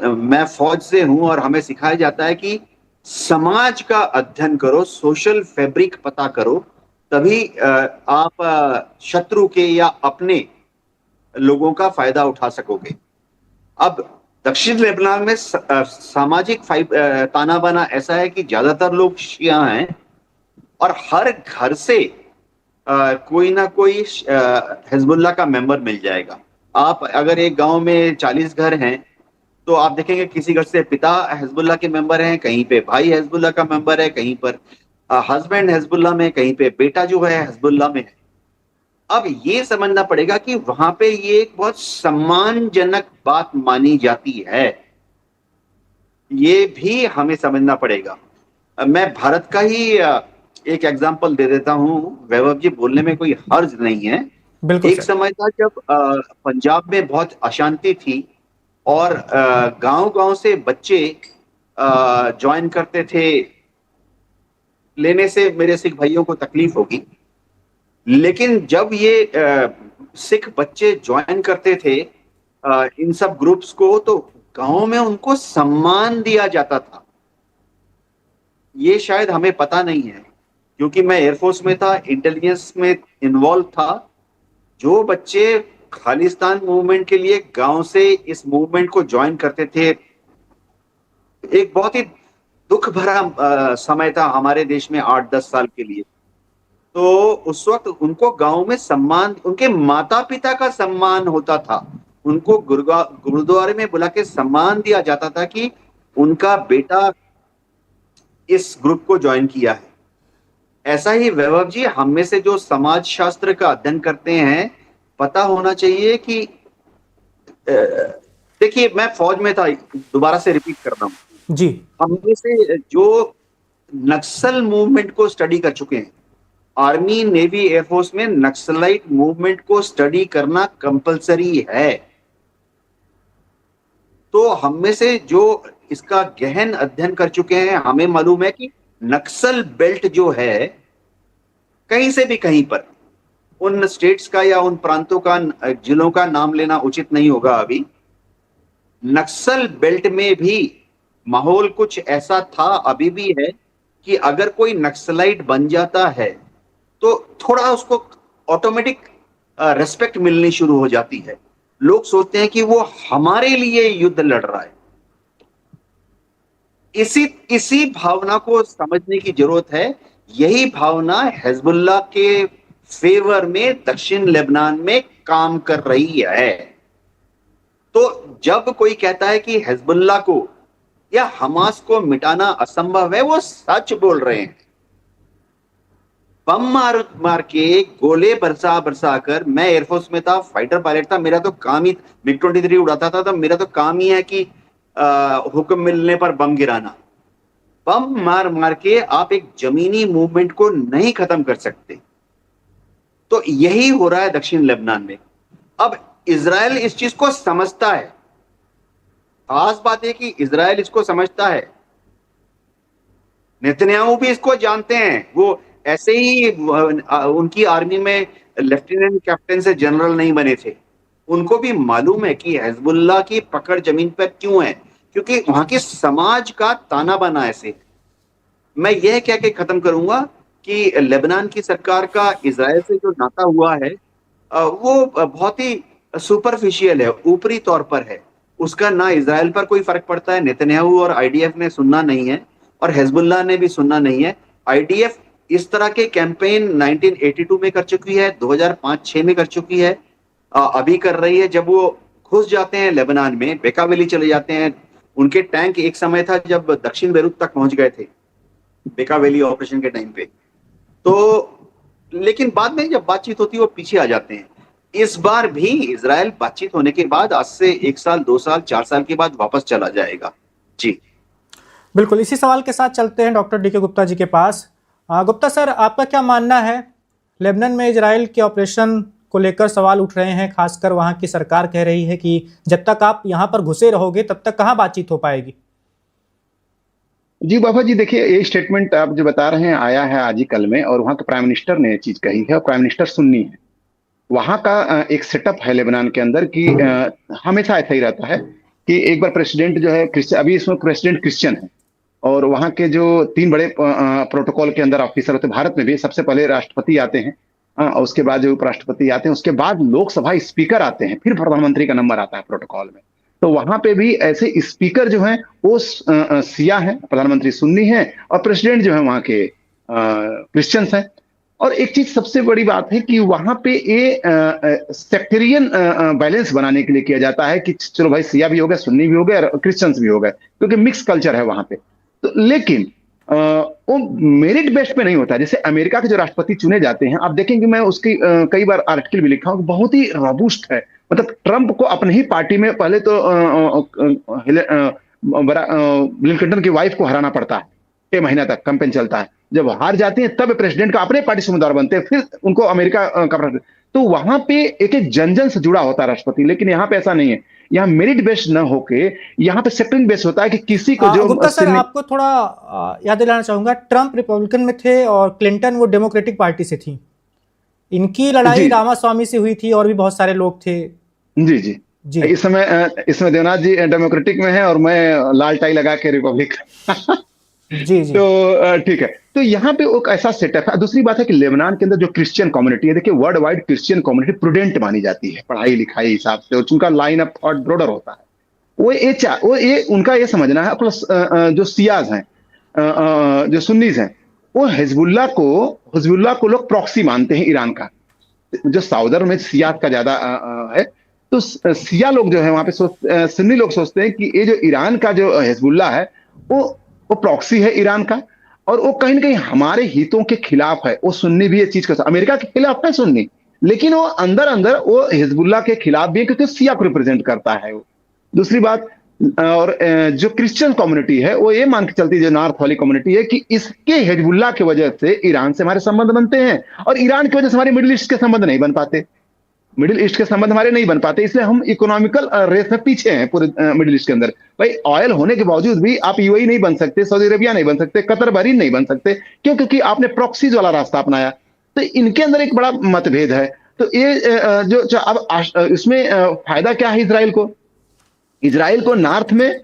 Speaker 2: मैं फौज से हूं और हमें सिखाया जाता है कि समाज का अध्ययन करो, सोशल फैब्रिक पता करो, तभी आप शत्रु के या अपने लोगों का फायदा उठा सकोगे। अब दक्षिण लेबनान में सामाजिक ताना बाना ऐसा है कि ज्यादातर लोग शिया हैं और हर घर से कोई ना कोई हिजबुल्लाह का मेंबर मिल जाएगा। आप अगर एक गांव में 40 घर हैं तो आप देखेंगे किसी घर से पिता हिजबुल्लाह के मेंबर हैं, कहीं पे भाई हिजबुल्लाह का मेंबर है, कहीं पर हस्बैंड हिजबुल्लाह में, कहीं पे बेटा जो है हिजबुल्लाह में है। अब ये समझना पड़ेगा कि वहां पे ये एक बहुत सम्मानजनक बात मानी जाती है, ये भी हमें समझना पड़ेगा। मैं भारत का ही एक एग्जांपल दे देता हूं, वैभव जी, बोलने में कोई हर्ज नहीं है।
Speaker 1: बिल्कुल
Speaker 2: एक
Speaker 1: सर।
Speaker 2: समय था जब पंजाब में बहुत अशांति थी और गांव-गांव से बच्चे ज्वाइन करते थे। लेने से मेरे सिख भाइयों को तकलीफ होगी, लेकिन जब ये सिख बच्चे ज्वाइन करते थे इन सब ग्रुप्स को, तो गांव में उनको सम्मान दिया जाता था। ये शायद हमें पता नहीं है, क्योंकि मैं एयरफोर्स में था, इंटेलिजेंस में इन्वॉल्व था। जो बच्चे खालिस्तान मूवमेंट के लिए गांव से इस मूवमेंट को ज्वाइन करते थे, एक बहुत ही दुख भरा समय था हमारे देश में 8-10 साल के लिए। तो उस वक्त उनको गांव में सम्मान, उनके माता पिता का सम्मान होता था। उनको गुरुद्वारे में बुला के सम्मान दिया जाता था कि उनका बेटा इस ग्रुप को ज्वाइन किया है। ऐसा ही वैभव जी, हम में से जो समाज शास्त्र का अध्ययन करते हैं, पता होना चाहिए कि देखिए, मैं फौज में था, दोबारा से रिपीट कर रहा हूं
Speaker 1: जी।
Speaker 2: हम में से जो नक्सल मूवमेंट को स्टडी कर चुके हैं, आर्मी, नेवी, एयरफोर्स में नक्सलाइट मूवमेंट को स्टडी करना कंपलसरी है। तो हम में से जो इसका गहन अध्ययन कर चुके हैं, हमें मालूम है कि नक्सल बेल्ट जो है, कहीं से भी कहीं पर, उन स्टेट्स का या उन प्रांतों का, जिलों का नाम लेना उचित नहीं होगा अभी, नक्सल बेल्ट में भी माहौल कुछ ऐसा था, अभी भी है, कि अगर कोई नक्सलाइट बन जाता है तो थोड़ा उसको ऑटोमेटिक रेस्पेक्ट मिलनी शुरू हो जाती है। लोग सोचते हैं कि वो हमारे लिए युद्ध लड़ रहा है। इसी भावना को समझने की जरूरत है। यही भावना हिजबुल्लाह के फेवर में दक्षिण लेबनान में काम कर रही है। तो जब कोई कहता है कि हिजबुल्लाह को या हमास को मिटाना असंभव है, वो सच बोल रहे हैं। बम मार के, गोले बरसा बरसा कर, मैं एयरफोर्स में था, फाइटर पायलट था, मेरा तो काम ही मिग 23 उड़ाता था, तो मेरा तो काम ही है कि हुक्म मिलने पर बम गिराना। बम मार मार के आप एक जमीनी मूवमेंट को नहीं खत्म कर सकते। तो यही हो रहा है दक्षिण लेबनान में। अब इजराइल इस चीज को समझता है। खास बात है कि इजराइल इसको समझता है। नेतन्याहू भी इसको जानते हैं। वो ऐसे ही उनकी आर्मी में लेफ्टिनेंट कैप्टन से जनरल नहीं बने थे। उनको भी मालूम है कि हिजबुल्लाह की पकड़ जमीन पर क्यों है, क्योंकि वहां के समाज का ताना बाना ऐसे। मैं यह कह के खत्म करूंगा कि लेबनान की सरकार का इजराइल से जो नाता हुआ है वो बहुत ही सुपरफिशियल है, ऊपरी तौर पर है। उसका ना इजराइल पर कोई फर्क पड़ता है। नेतन्याहू और आईडीएफ ने सुनना नहीं है और हिजबुल्लाह ने भी सुनना नहीं है। आईडीएफ इस तरह के कैंपेन 1982 में कर चुकी है, 2005-6 में कर चुकी है, अभी कर रही है। जब वो घुस जाते हैं लेबनान में, बेका वैली चले जाते हैं, उनके टैंक एक समय था जब दक्षिण बेरूत तक पहुंच गए थे बेका वैली ऑपरेशन के टाइम पे। तो लेकिन बाद में जब बातचीत होती है वो पीछे आ जाते हैं। इस बार भी इजराइल बातचीत होने के बाद आज से 1 साल 2 साल 4 साल के बाद वापस चला जाएगा। जी
Speaker 1: बिल्कुल, इसी सवाल के साथ चलते हैं डॉक्टर डी के गुप्ता जी के पास। गुप्ता सर, आपका क्या मानना है, लेबनान में इजराइल के ऑपरेशन को लेकर सवाल उठ रहे हैं, खासकर वहां की सरकार कह रही है कि जब तक आप यहां पर घुसे रहोगे तब तक कहां बातचीत हो पाएगी।
Speaker 3: जी बाबा जी, देखिए ये स्टेटमेंट आप जो बता रहे हैं आया है आज ही कल में, और वहां के प्राइम मिनिस्टर ने ये चीज कही है, और प्राइम मिनिस्टर सुन्नी है। वहां का एक सेटअप है लेबनान के अंदर कि हमेशा ऐसा ही रहता है कि एक बार प्रेसिडेंट जो है क्रिश्चियन, अभी इसमें प्रेसिडेंट क्रिश्चियन है, और वहां के जो 3 बड़े प्रोटोकॉल के अंदर ऑफिसर होते हैं, भारत में भी सबसे पहले राष्ट्रपति आते हैं, और उसके बाद जो उपराष्ट्रपति आते हैं, उसके बाद लोकसभा स्पीकर आते हैं, फिर प्रधानमंत्री का नंबर आता है प्रोटोकॉल में। तो वहां पे भी ऐसे स्पीकर जो हैं वो सिया हैं, प्रधानमंत्री सुन्नी हैं, और प्रेसिडेंट जो है वहां के क्रिश्चियंस हैं। और एक चीज सबसे बड़ी बात है कि वहां पे ये सेक्टेरियन बैलेंस बनाने के लिए किया जाता है कि चलो भाई सिया भी हो गए, सुन्नी भी हो गए, और क्रिश्चियंस भी हो गए, क्योंकि मिक्स कल्चर है वहां पे। तो लेकिन वो मेरिट बेस्ड पे नहीं होता। जैसे अमेरिका के जो राष्ट्रपति चुने जाते हैं, आप देखेंगे, मैं उसकी कई बार आर्टिकल भी लिखा हूं, बहुत ही रोबुस्ट है। मतलब ट्रंप को अपनी ही पार्टी में पहले तो बिल क्लिंटन की वाइफ को हराना पड़ता है, 6 महीना तक कैंपेन चलता है। जब हार जाती है तब प्रेसिडेंट का अपने पार्टी से उम्मीदवार बनते हैं, फिर उनको अमेरिका का प्रेसिडेंट। तो वहां पे एक एक जन से जुड़ा होता है राष्ट्रपति, लेकिन यहाँ पे ऐसा नहीं है। यहाँ मेरिट बेस्ड न होके यहाँ पे सेक्टरिंग बेस्ड होता है कि किसी को जो
Speaker 1: गुप्ता सर, आपको थोड़ा याद दिलाना चाहूंगा, ट्रंप रिपब्लिकन में थे और क्लिंटन वो डेमोक्रेटिक पार्टी से थी। इनकी लड़ाई रामास्वामी से हुई थी और भी बहुत सारे लोग थे।
Speaker 3: जी जी जी। इस समय देवनाथ जी डेमोक्रेटिक में है और मैं लाल टाई लगा के रिपब्लिक।
Speaker 1: जी जी।
Speaker 3: तो ठीक है। तो यहाँ पे एक ऐसा सेटअप है। दूसरी बात है कि लेबनान के अंदर जो क्रिश्चियन कम्युनिटी है, देखिए world wide Christian community prudent मानी जाती है पढ़ाई लिखाई हिसाब से, और उनका लाइन ऑफ थॉट ब्रॉडर होता है। वो ये उनका ये समझना है, प्लस जो सियाज हैं, जो सुन्नीज हैं, वो हिजबुल्लाह को लोग प्रॉक्सी मानते हैं ईरान का। जो साउदर्न में सियाज का ज्यादा है, तो सिया लोग जो है वहां पे सुन्नी लोग सोचते हैं कि ये जो ईरान का जो हिजबुल्लाह है वो प्रॉक्सी है ईरान का, और वो कहीं ना कहीं हमारे हितों के खिलाफ है। वो सुन्नी भी ये चीज कर, अमेरिका के खिलाफ है सुन्नी, लेकिन वो अंदर अंदर वो हिजबुल्लाह के खिलाफ भी है, क्योंकि सिया को रिप्रेजेंट करता है वो। दूसरी बात, और जो क्रिश्चियन कम्युनिटी है वो ये मान के चलती है, जो नॉर्थ वाली कम्युनिटी है, कि इसके हिजबुल्लाह की वजह से ईरान से हमारे संबंध बनते हैं, और ईरान की वजह से हमारे मिडिल ईस्ट के संबंध नहीं बन पाते। मिडिल ईस्ट के संबंध हमारे नहीं बन पाते, इसलिए हम इकोनॉमिकल रेस में पीछे हैं पूरे मिडिल ईस्ट के अंदर। भाई ऑयल होने के बावजूद भी आप यूएई नहीं बन सकते, सऊदी अरेबिया नहीं बन सकते, कतर बहरीन नहीं बन सकते। क्यों? क्योंकि आपने प्रॉक्सीज वाला रास्ता अपनाया। तो इनके अंदर एक बड़ा मतभेद है। तो ये जो अब इसमें फायदा क्या है इजराइल को नॉर्थ में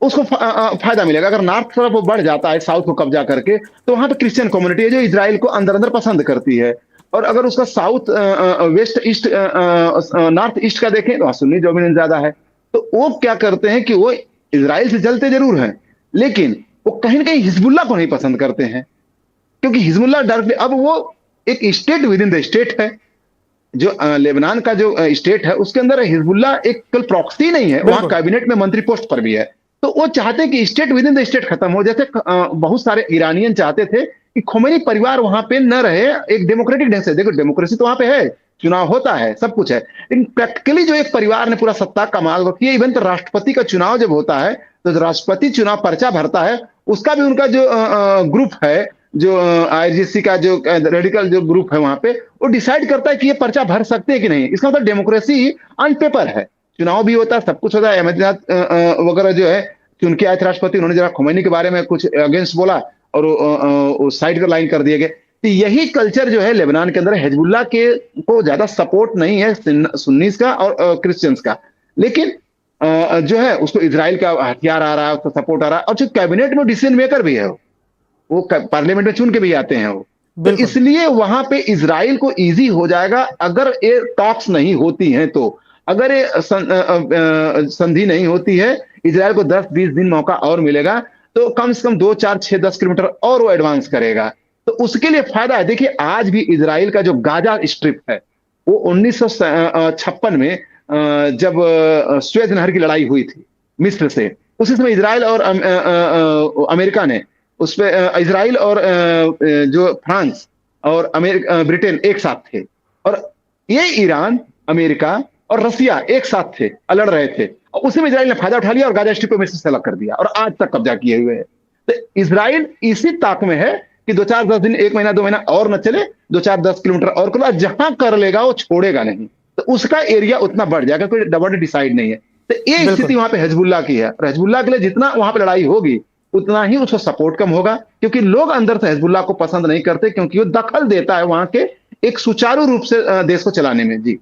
Speaker 3: उसको फायदा मिलेगा। अगर नॉर्थ तरफ वो बढ़ जाता है साउथ को कब्जा करके, तो वहां पे क्रिश्चियन कम्युनिटी है जो इजराइल को अंदर अंदर पसंद करती है। और अगर उसका south west east north east का देखें तो सुन्नी डोमिनेंस ज्यादा है। तो वो क्या करते हैं कि वो इजराइल से जलते जरूर हैं, लेकिन वो कहीं ना कहीं हिजबुल्लाह को नहीं पसंद करते हैं, क्योंकि हिजबुल्लाह डायरेक्टली अब वो एक state with in the state है। जो लेबनान का जो स्टेट है उसके अंदर हिजबुल्लाह एक कल प्रॉक्सी नहीं है, वहां कैबिनेट में मंत्री पोस्ट पर भी है। तो वो चाहते हैं कि state with in the state खत्म हो। जैसे बहुत सारे ईरानियन चाहते थे कि खोमेनी परिवार वहां पे न रहे, एक डेमोक्रेटिक ढंग से। देखो डेमोक्रेसी तो वहां पे है, चुनाव होता है, सब कुछ है, लेकिन प्रैक्टिकली जो एक परिवार ने पूरा सत्ता कमाल रखी है। इवन तो राष्ट्रपति का चुनाव जब होता है तो राष्ट्रपति चुनाव पर्चा भरता है, उसका भी उनका जो ग्रुप है, जो आईआरजीसी का जो रेडिकल जो ग्रुप है वहां पे, वो डिसाइड करता है कि ये पर्चा भर सकते हैं कि नहीं। इसका मतलब डेमोक्रेसी ऑन पेपर है, चुनाव भी होता है, सब कुछ होता है। अहमदीनाथ वगैरह जो है चुन के आए थे राष्ट्रपति, उन्होंने जरा खोमेनी के बारे में कुछ अगेंस्ट बोला और साइड का लाइन कर दिए गए। तो यही कल्चर जो है लेबनान के अंदर हिजबुल्लाह के को ज्यादा सपोर्ट नहीं है सुन्नीस का और क्रिश्चियंस का, लेकिन जो है उसको इजराइल का हथियार आ रहा है, उसको सपोर्ट आ रहा है, और जो कैबिनेट में डिसीजन मेकर भी है वो पार्लियामेंट में चुन के भी आते हैं वो। तो
Speaker 1: बिल्कुल
Speaker 3: इसलिए वहां पे इजराइल को इजी हो जाएगा अगर ये टॉक्स नहीं होती हैं, तो अगर ये संधि नहीं होती है, इजराइल को 10-20 दिन मौका और मिलेगा, तो कम से कम 2-4-6-10 किलोमीटर और वो एडवांस करेगा। तो उसके लिए फायदा है। देखिए आज भी इजराइल का जो गाजा स्ट्रिप है वो 1956 में जब सुएज नहर की लड़ाई हुई थी मिस्र से, उसी समय इजराइल और अमेरिका ने उस पे इजराइल और जो फ्रांस और ब्रिटेन एक साथ थे, और ये ईरान, अमेरिका और रसिया एक साथ थे, लड़ रहे थे, और उसी में इजराइल ने फायदा उठा लिया और गाजा स्ट्रिप को मिस्र से अलग कर दिया और आज तक कब्जा किए हुए है। तो इजराइल इसी ताक में है कि 2-4-10 दिन, 1 महीना 2 महीना और न चले, 2-4-10 किलोमीटर और कर लो, जहां कर लेगा वो छोड़ेगा नहीं, तो उसका एरिया उतना बढ़ जाएगा, कोई डबल डिसाइड नहीं है। तो ये
Speaker 1: बिल्कुल
Speaker 3: स्थिति वहां पे हिजबुल्लाह की है, और हिजबुल्लाह के लिए जितना वहां पे लड़ाई होगी उतना ही उसको सपोर्ट कम होगा, क्योंकि लोग अंदर से हिजबुल्लाह को पसंद नहीं करते, क्योंकि वो दखल देता है वहां के एक सुचारू रूप से देश को चलाने में। जी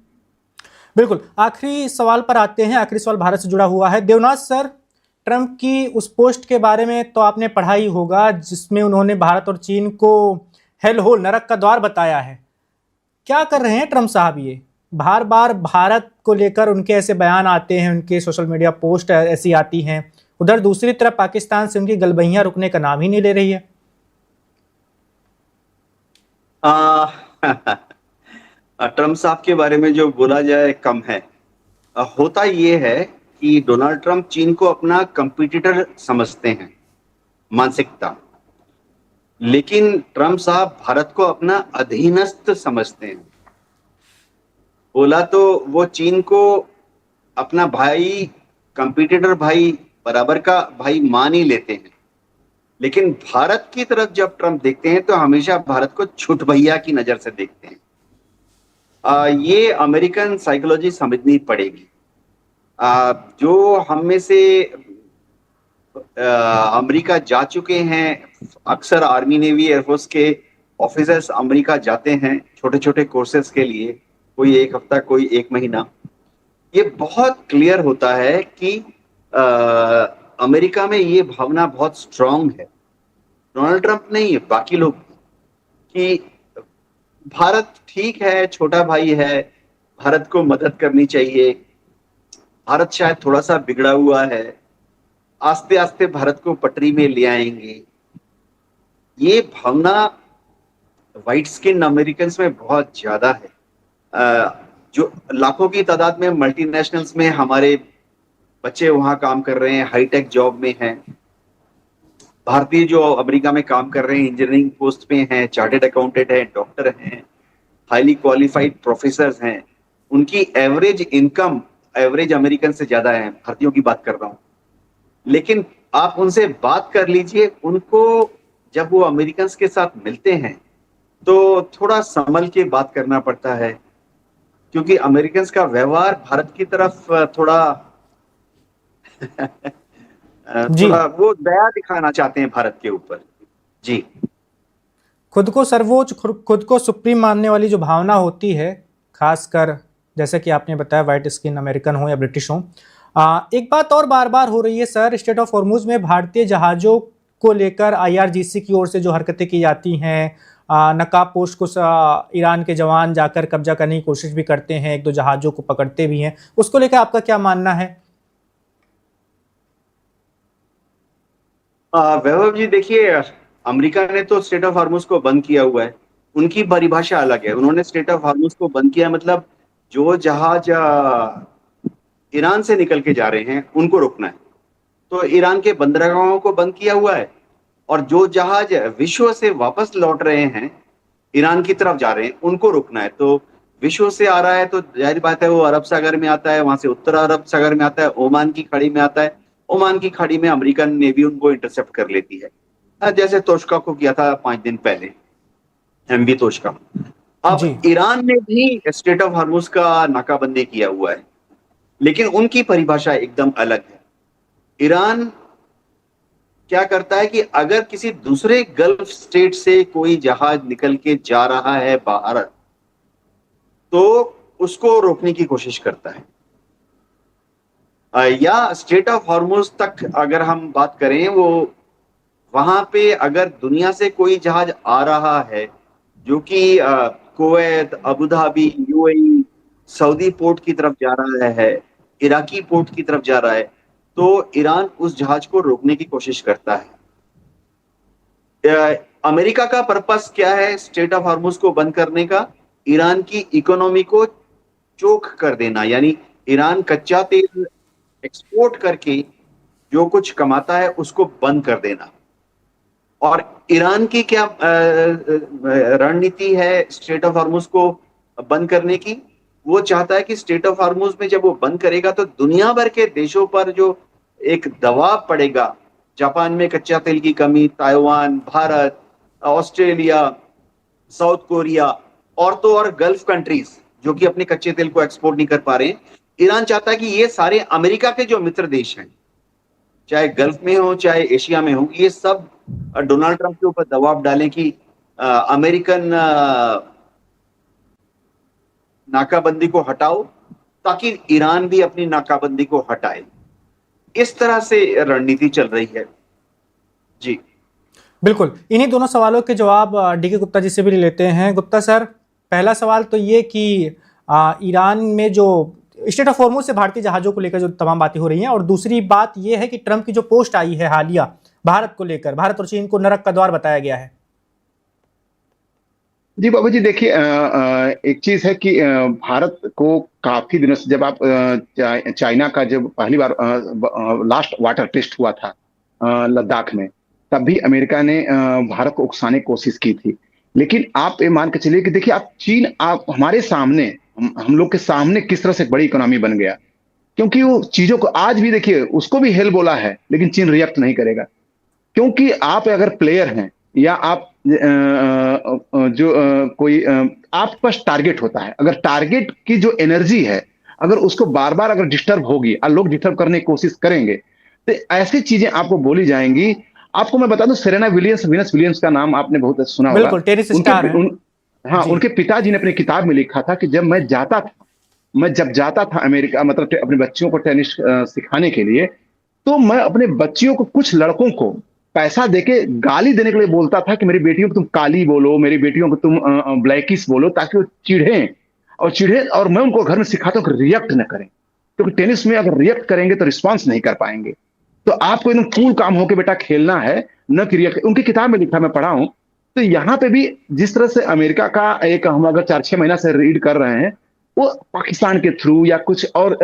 Speaker 1: बिल्कुल। आखिरी सवाल पर आते हैं। आखिरी सवाल भारत से जुड़ा हुआ है। देवनाथ सर, ट्रंप की उस पोस्ट के बारे में तो आपने पढ़ा ही होगा जिसमें उन्होंने भारत और चीन को हेल होल, नरक का द्वार बताया है। क्या कर रहे हैं ट्रंप साहब? ये बार बार भारत को लेकर उनके ऐसे बयान आते हैं, उनके सोशल मीडिया पोस्ट ऐसी आती हैं, उधर दूसरी तरफ पाकिस्तान से उनकी गलबहियां रुकने का नाम ही नहीं ले रही है।
Speaker 2: ट्रम्प साहब के बारे में जो बोला जाए कम है। होता ये है कि डोनाल्ड ट्रंप चीन को अपना कंपटीटर समझते हैं, मानसिकता, लेकिन ट्रंप साहब भारत को अपना अधीनस्थ समझते हैं। बोला तो वो चीन को अपना भाई, कंपटीटर भाई, बराबर का भाई मान ही लेते हैं, लेकिन भारत की तरफ जब ट्रंप देखते हैं तो हमेशा भारत को छुट भैया की नजर से देखते हैं। ये अमेरिकन साइकोलॉजी समझनी पड़ेगी। जो हम में से अमेरिका जा चुके हैं, अक्सर आर्मी, नेवी, एयरफोर्स के ऑफिसर्स अमेरिका जाते हैं छोटे छोटे कोर्सेज के लिए, कोई 1 हफ्ता, कोई 1 महीना। ये बहुत क्लियर होता है कि अमेरिका में ये भावना बहुत स्ट्रांग है, डोनाल्ड ट्रंप नहीं, बाकी लोग, कि भारत ठीक है, छोटा भाई है, भारत को मदद करनी चाहिए, भारत शायद थोड़ा सा बिगड़ा हुआ है, आस्ते आस्ते भारत को पटरी में ले आएंगे। ये भावना व्हाइट स्किन अमेरिकन में बहुत ज्यादा है। जो लाखों की तादाद में मल्टीनेशनल्स में हमारे बच्चे वहां काम कर रहे हैं, हाईटेक जॉब में हैं, भारतीय जो अमेरिका में काम कर रहे हैं इंजीनियरिंग पोस्ट पे हैं, चार्टेड अकाउंटेंट हैं, डॉक्टर हैं, हाईली क्वालिफाइड प्रोफेसर हैं, उनकी एवरेज इनकम एवरेज अमेरिकन से ज्यादा है, भारतीयों की बात कर रहा हूं। लेकिन आप उनसे बात कर लीजिए, उनको जब वो अमेरिकन के साथ मिलते हैं तो थोड़ा संभल के बात करना पड़ता है, क्योंकि अमेरिकन का व्यवहार भारत की तरफ थोड़ा थोड़ा वो दया दिखाना चाहते हैं भारत के ऊपर। जी,
Speaker 1: खुद को सर्वोच्च, खुद को सुप्रीम मानने वाली जो भावना होती है, खासकर जैसे कि आपने बताया व्हाइट स्किन अमेरिकन हो या ब्रिटिश हो। एक बात और बार बार हो रही है सर, स्टेट ऑफ हॉर्मुज में भारतीय जहाज़ों को लेकर IRGC की ओर से जो हरकतें की जाती हैं, नकाबपोश को ईरान के जवान जाकर कब्जा करने की कोशिश भी करते हैं, 1-2 जहाज़ों को पकड़ते भी हैं, उसको लेकर आपका क्या मानना है?
Speaker 2: वैभव जी, देखिए, अमेरिका ने तो स्टेट ऑफ हॉर्मुज को बंद किया हुआ है, उनकी परिभाषा अलग है। उन्होंने स्टेट ऑफ हॉर्मुज को बंद किया, मतलब जो जहाज ईरान से निकल के जा रहे हैं उनको रोकना है, तो ईरान के बंदरगाहों को बंद किया हुआ है, और जो जहाज विश्व से वापस लौट रहे हैं, ईरान की तरफ जा रहे हैं, उनको रोकना है। तो विश्व से आ रहा है तो जाहिर बात है वो अरब सागर में आता है, वहां से उत्तर अरब सागर में आता है, ओमान की खाड़ी में आता है। ओमान की खाड़ी में अमेरिकन नेवी उनको इंटरसेप्ट कर लेती है, जैसे तोशका को किया था 5 दिन पहले, MV तोशका। अब ईरान ने भी स्टेट ऑफ हॉर्मुज का नाकाबंदी किया हुआ है, लेकिन उनकी परिभाषा एकदम अलग है। ईरान क्या करता है कि अगर किसी दूसरे गल्फ स्टेट से कोई जहाज निकल के जा रहा है बाहर, तो उसको रोकने की कोशिश करता है। या स्ट्रेट ऑफ हॉर्मुज तक अगर हम बात करें, वो वहां पे अगर दुनिया से कोई जहाज आ रहा है जो कि Kuwait, Abu Dhabi, UAE, Saudi port की तरफ जा रहा है, इराकी पोर्ट की तरफ जा रहा है, तो ईरान उस जहाज को रोकने की कोशिश करता है। अमेरिका का पर्पस क्या है स्ट्रेट ऑफ हॉर्मुज को बंद करने का? ईरान की इकोनॉमी को चोक कर देना, यानी ईरान कच्चा तेल एक्सपोर्ट करके जो कुछ कमाता है उसको बंद कर देना। और ईरान की क्या रणनीति है स्ट्रेट ऑफ हॉर्मुज को बंद करने की? वो चाहता है कि स्ट्रेट ऑफ हॉर्मुज में जब वो बंद करेगा तो दुनिया भर के देशों पर जो एक दबाव पड़ेगा, जापान में कच्चा तेल की कमी, Taiwan, Bharat, Australia, south Korea और तो और गल्फ कंट्रीज जो कि अपने कच्चे तेल को एक्सपोर्ट नहीं कर पा रहे हैं, ईरान चाहता है कि ये सारे अमेरिका के जो मित्र देश हैं, चाहे गल्फ में हो चाहे एशिया में हो, ये सब डोनाल्ड ट्रंप के ऊपर दबाव डालें कि अमेरिकन नाकाबंदी को हटाओ ताकि ईरान भी अपनी नाकाबंदी को हटाए। इस तरह से रणनीति चल रही है। जी
Speaker 1: बिल्कुल, इन्हीं दोनों सवालों के जवाब डीके गुप्ता जी से भी लेते हैं। गुप्ता सर, पहला सवाल तो ये कि ईरान में जो स्ट्रेट ऑफ हॉर्मुज से भारतीय जहाज़ों को लेकर जो तमाम बातें हो रही हैं, और दूसरी बात ये है कि ट्रंप की जो पोस्ट आई है हालिया भारत को लेकर, भारत और चीन को नरक का द्वार बताया गया है।
Speaker 3: जी बाबू जी, देखिए एक चीज है कि भारत को काफी दिनों से, जब आप चाइना का जब पहली बार लास्ट वाटर टेस्ट हुआ था लद्दाख में, तब भी अमेरिका ने भारत को उकसाने की कोशिश की थी। लेकिन आप ये मान के चलिए कि देखिए, आप चीन, आप हमारे सामने, हम लोग के सामने किस तरह से बड़ी इकोनॉमी बन गया, क्योंकि वो चीजों को आज भी देखिए, उसको भी हेल बोला है लेकिन चीन रिएक्ट नहीं करेगा। क्योंकि आप अगर प्लेयर हैं या आप कोई आपके पास टारगेट होता है, अगर टारगेट की जो एनर्जी है, अगर उसको बार बार अगर डिस्टर्ब होगी और लोग डिस्टर्ब करने की कोशिश करेंगे, तो ऐसी चीजें आपको बोली जाएंगी। आपको मैं बता दूं, सेरेना विलियम्स, वीनस विलियम्स का नाम आपने बहुत सुना होगा।
Speaker 1: बिल्कुल, टेनिस स्टार है।
Speaker 3: हाँ, उनके पिताजी ने अपनी किताब में लिखा था कि मैं जब जाता था अमेरिका, मतलब अपने बच्चियों को टेनिस सिखाने के लिए, तो मैं अपने बच्चियों को, कुछ लड़कों को पैसा देके गाली देने के लिए बोलता था कि मेरी बेटियों को तुम काली बोलो, मेरी बेटियों को तुम ब्लैकिस बोलो, ताकि वो चिढ़े और मैं उनको घर में सिखाता हूँ कि रिएक्ट न करें, क्योंकि टेनिस में अगर रिएक्ट करेंगे तो रिस्पॉन्स नहीं कर पाएंगे। तो आपको एकदम कूल काम होकर बेटा खेलना है, न कि रिएक्ट। उनकी किताब में लिखा, मैं पढ़ा हूं। तो यहाँ पे भी जिस तरह से अमेरिका का एक, हम अगर 4-6 महीना से रीड कर रहे हैं, वो पाकिस्तान के थ्रू या कुछ और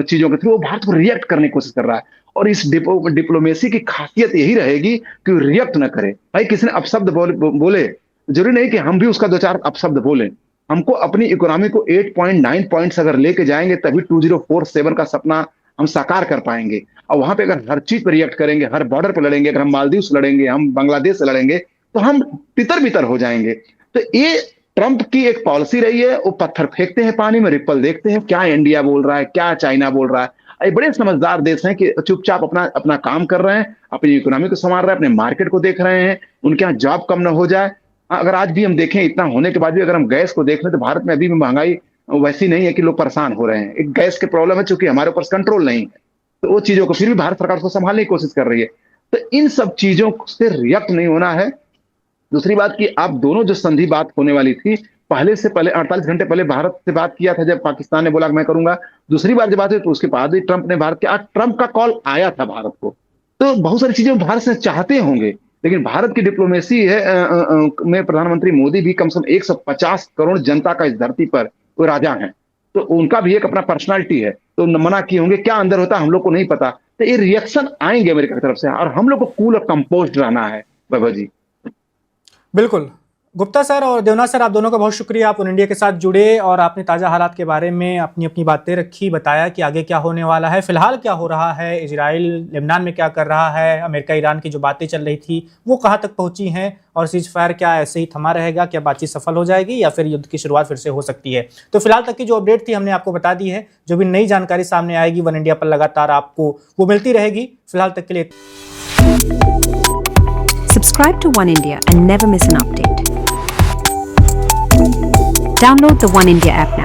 Speaker 3: चीजों के थ्रू वो भारत को रिएक्ट करने की कोशिश कर रहा है। और इस डिप्लोमेसी की खासियत यही रहेगी कि रिएक्ट न करे। भाई किसी ने अपशब्द बोले, जरूरी नहीं कि हम भी उसका 2-4 अपशब्द बोलें। हमको अपनी इकोनॉमी को 8.9 पॉइंट्स अगर लेके जाएंगे, तभी 2047 का सपना हम साकार कर पाएंगे। और वहां पे अगर हर चीज पर रिएक्ट करेंगे, हर बॉर्डर पर लड़ेंगे, अगर हम मालदीव से लड़ेंगे, हम बांग्लादेश से लड़ेंगे, तो हम तितर बितर हो जाएंगे। तो ये ट्रंप की एक पॉलिसी रही है। वो पत्थर फेंकते हैं पानी में, रिपल देखते हैं, क्या इंडिया बोल रहा है, क्या चाइना बोल रहा है। ये बड़े समझदार देश हैं कि चुपचाप अपना काम कर रहे हैं, अपनी इकोनॉमी को संभाल रहे हैं, अपने मार्केट को देख रहे हैं, उनके यहाँ जॉब कम ना हो जाए। अगर आज भी हम देखें, इतना होने के बाद भी अगर हम गैस को देख लें, तो भारत में अभी भी महंगाई वैसी नहीं है कि लोग परेशान हो रहे हैं। एक गैस की प्रॉब्लम है, चूंकि हमारे ऊपर कंट्रोल नहीं है, तो वो चीजों को फिर भी भारत सरकार को संभालने की कोशिश कर रही है। तो इन सब चीजों से रिएक्ट नहीं होना है। दूसरी बात कि आप दोनों जो संधि बात होने वाली थी, पहले 48 घंटे पहले भारत से बात किया था, जब पाकिस्तान ने बोला कि मैं करूंगा। दूसरी बार जब बात हुई तो उसके बाद ही ट्रंप ने भारत के, ट्रंप का कॉल आया था भारत को। तो बहुत सारी चीजें भारत से चाहते होंगे, लेकिन भारत की डिप्लोमेसी है में प्रधानमंत्री मोदी भी कम से कम 150 करोड़ जनता का इस धरती पर वो राजा हैं, तो उनका भी एक अपना पर्सनालिटी है। तो मना किए होंगे, क्या अंदर होता है हम लोग को नहीं पता। तो ये रिएक्शन आएंगे अमेरिका की तरफ से, और हम लोग को कूल और कंपोज्ड रहना है बाबा जी।
Speaker 1: बिल्कुल। गुप्ता सर और देवनाथ सर, आप दोनों का बहुत शुक्रिया, आप उन इंडिया के साथ जुड़े और आपने ताज़ा हालात के बारे में अपनी अपनी बातें रखी, बताया कि आगे क्या होने वाला है, फिलहाल क्या हो रहा है, इजराइल लेबनान में क्या कर रहा है, अमेरिका ईरान की जो बातें चल रही थी वो कहाँ तक पहुंची हैं, और सीज फायर क्या ऐसे ही थमा रहेगा, क्या बातचीत सफल हो जाएगी या फिर युद्ध की शुरुआत फिर से हो सकती है। तो फिलहाल तक की जो अपडेट थी हमने आपको बता दी है। जो भी नई जानकारी सामने आएगी वन इंडिया पर लगातार आपको वो मिलती रहेगी। फिलहाल तक के लिए
Speaker 4: Subscribe to One India and never miss an update. Download the One India app now.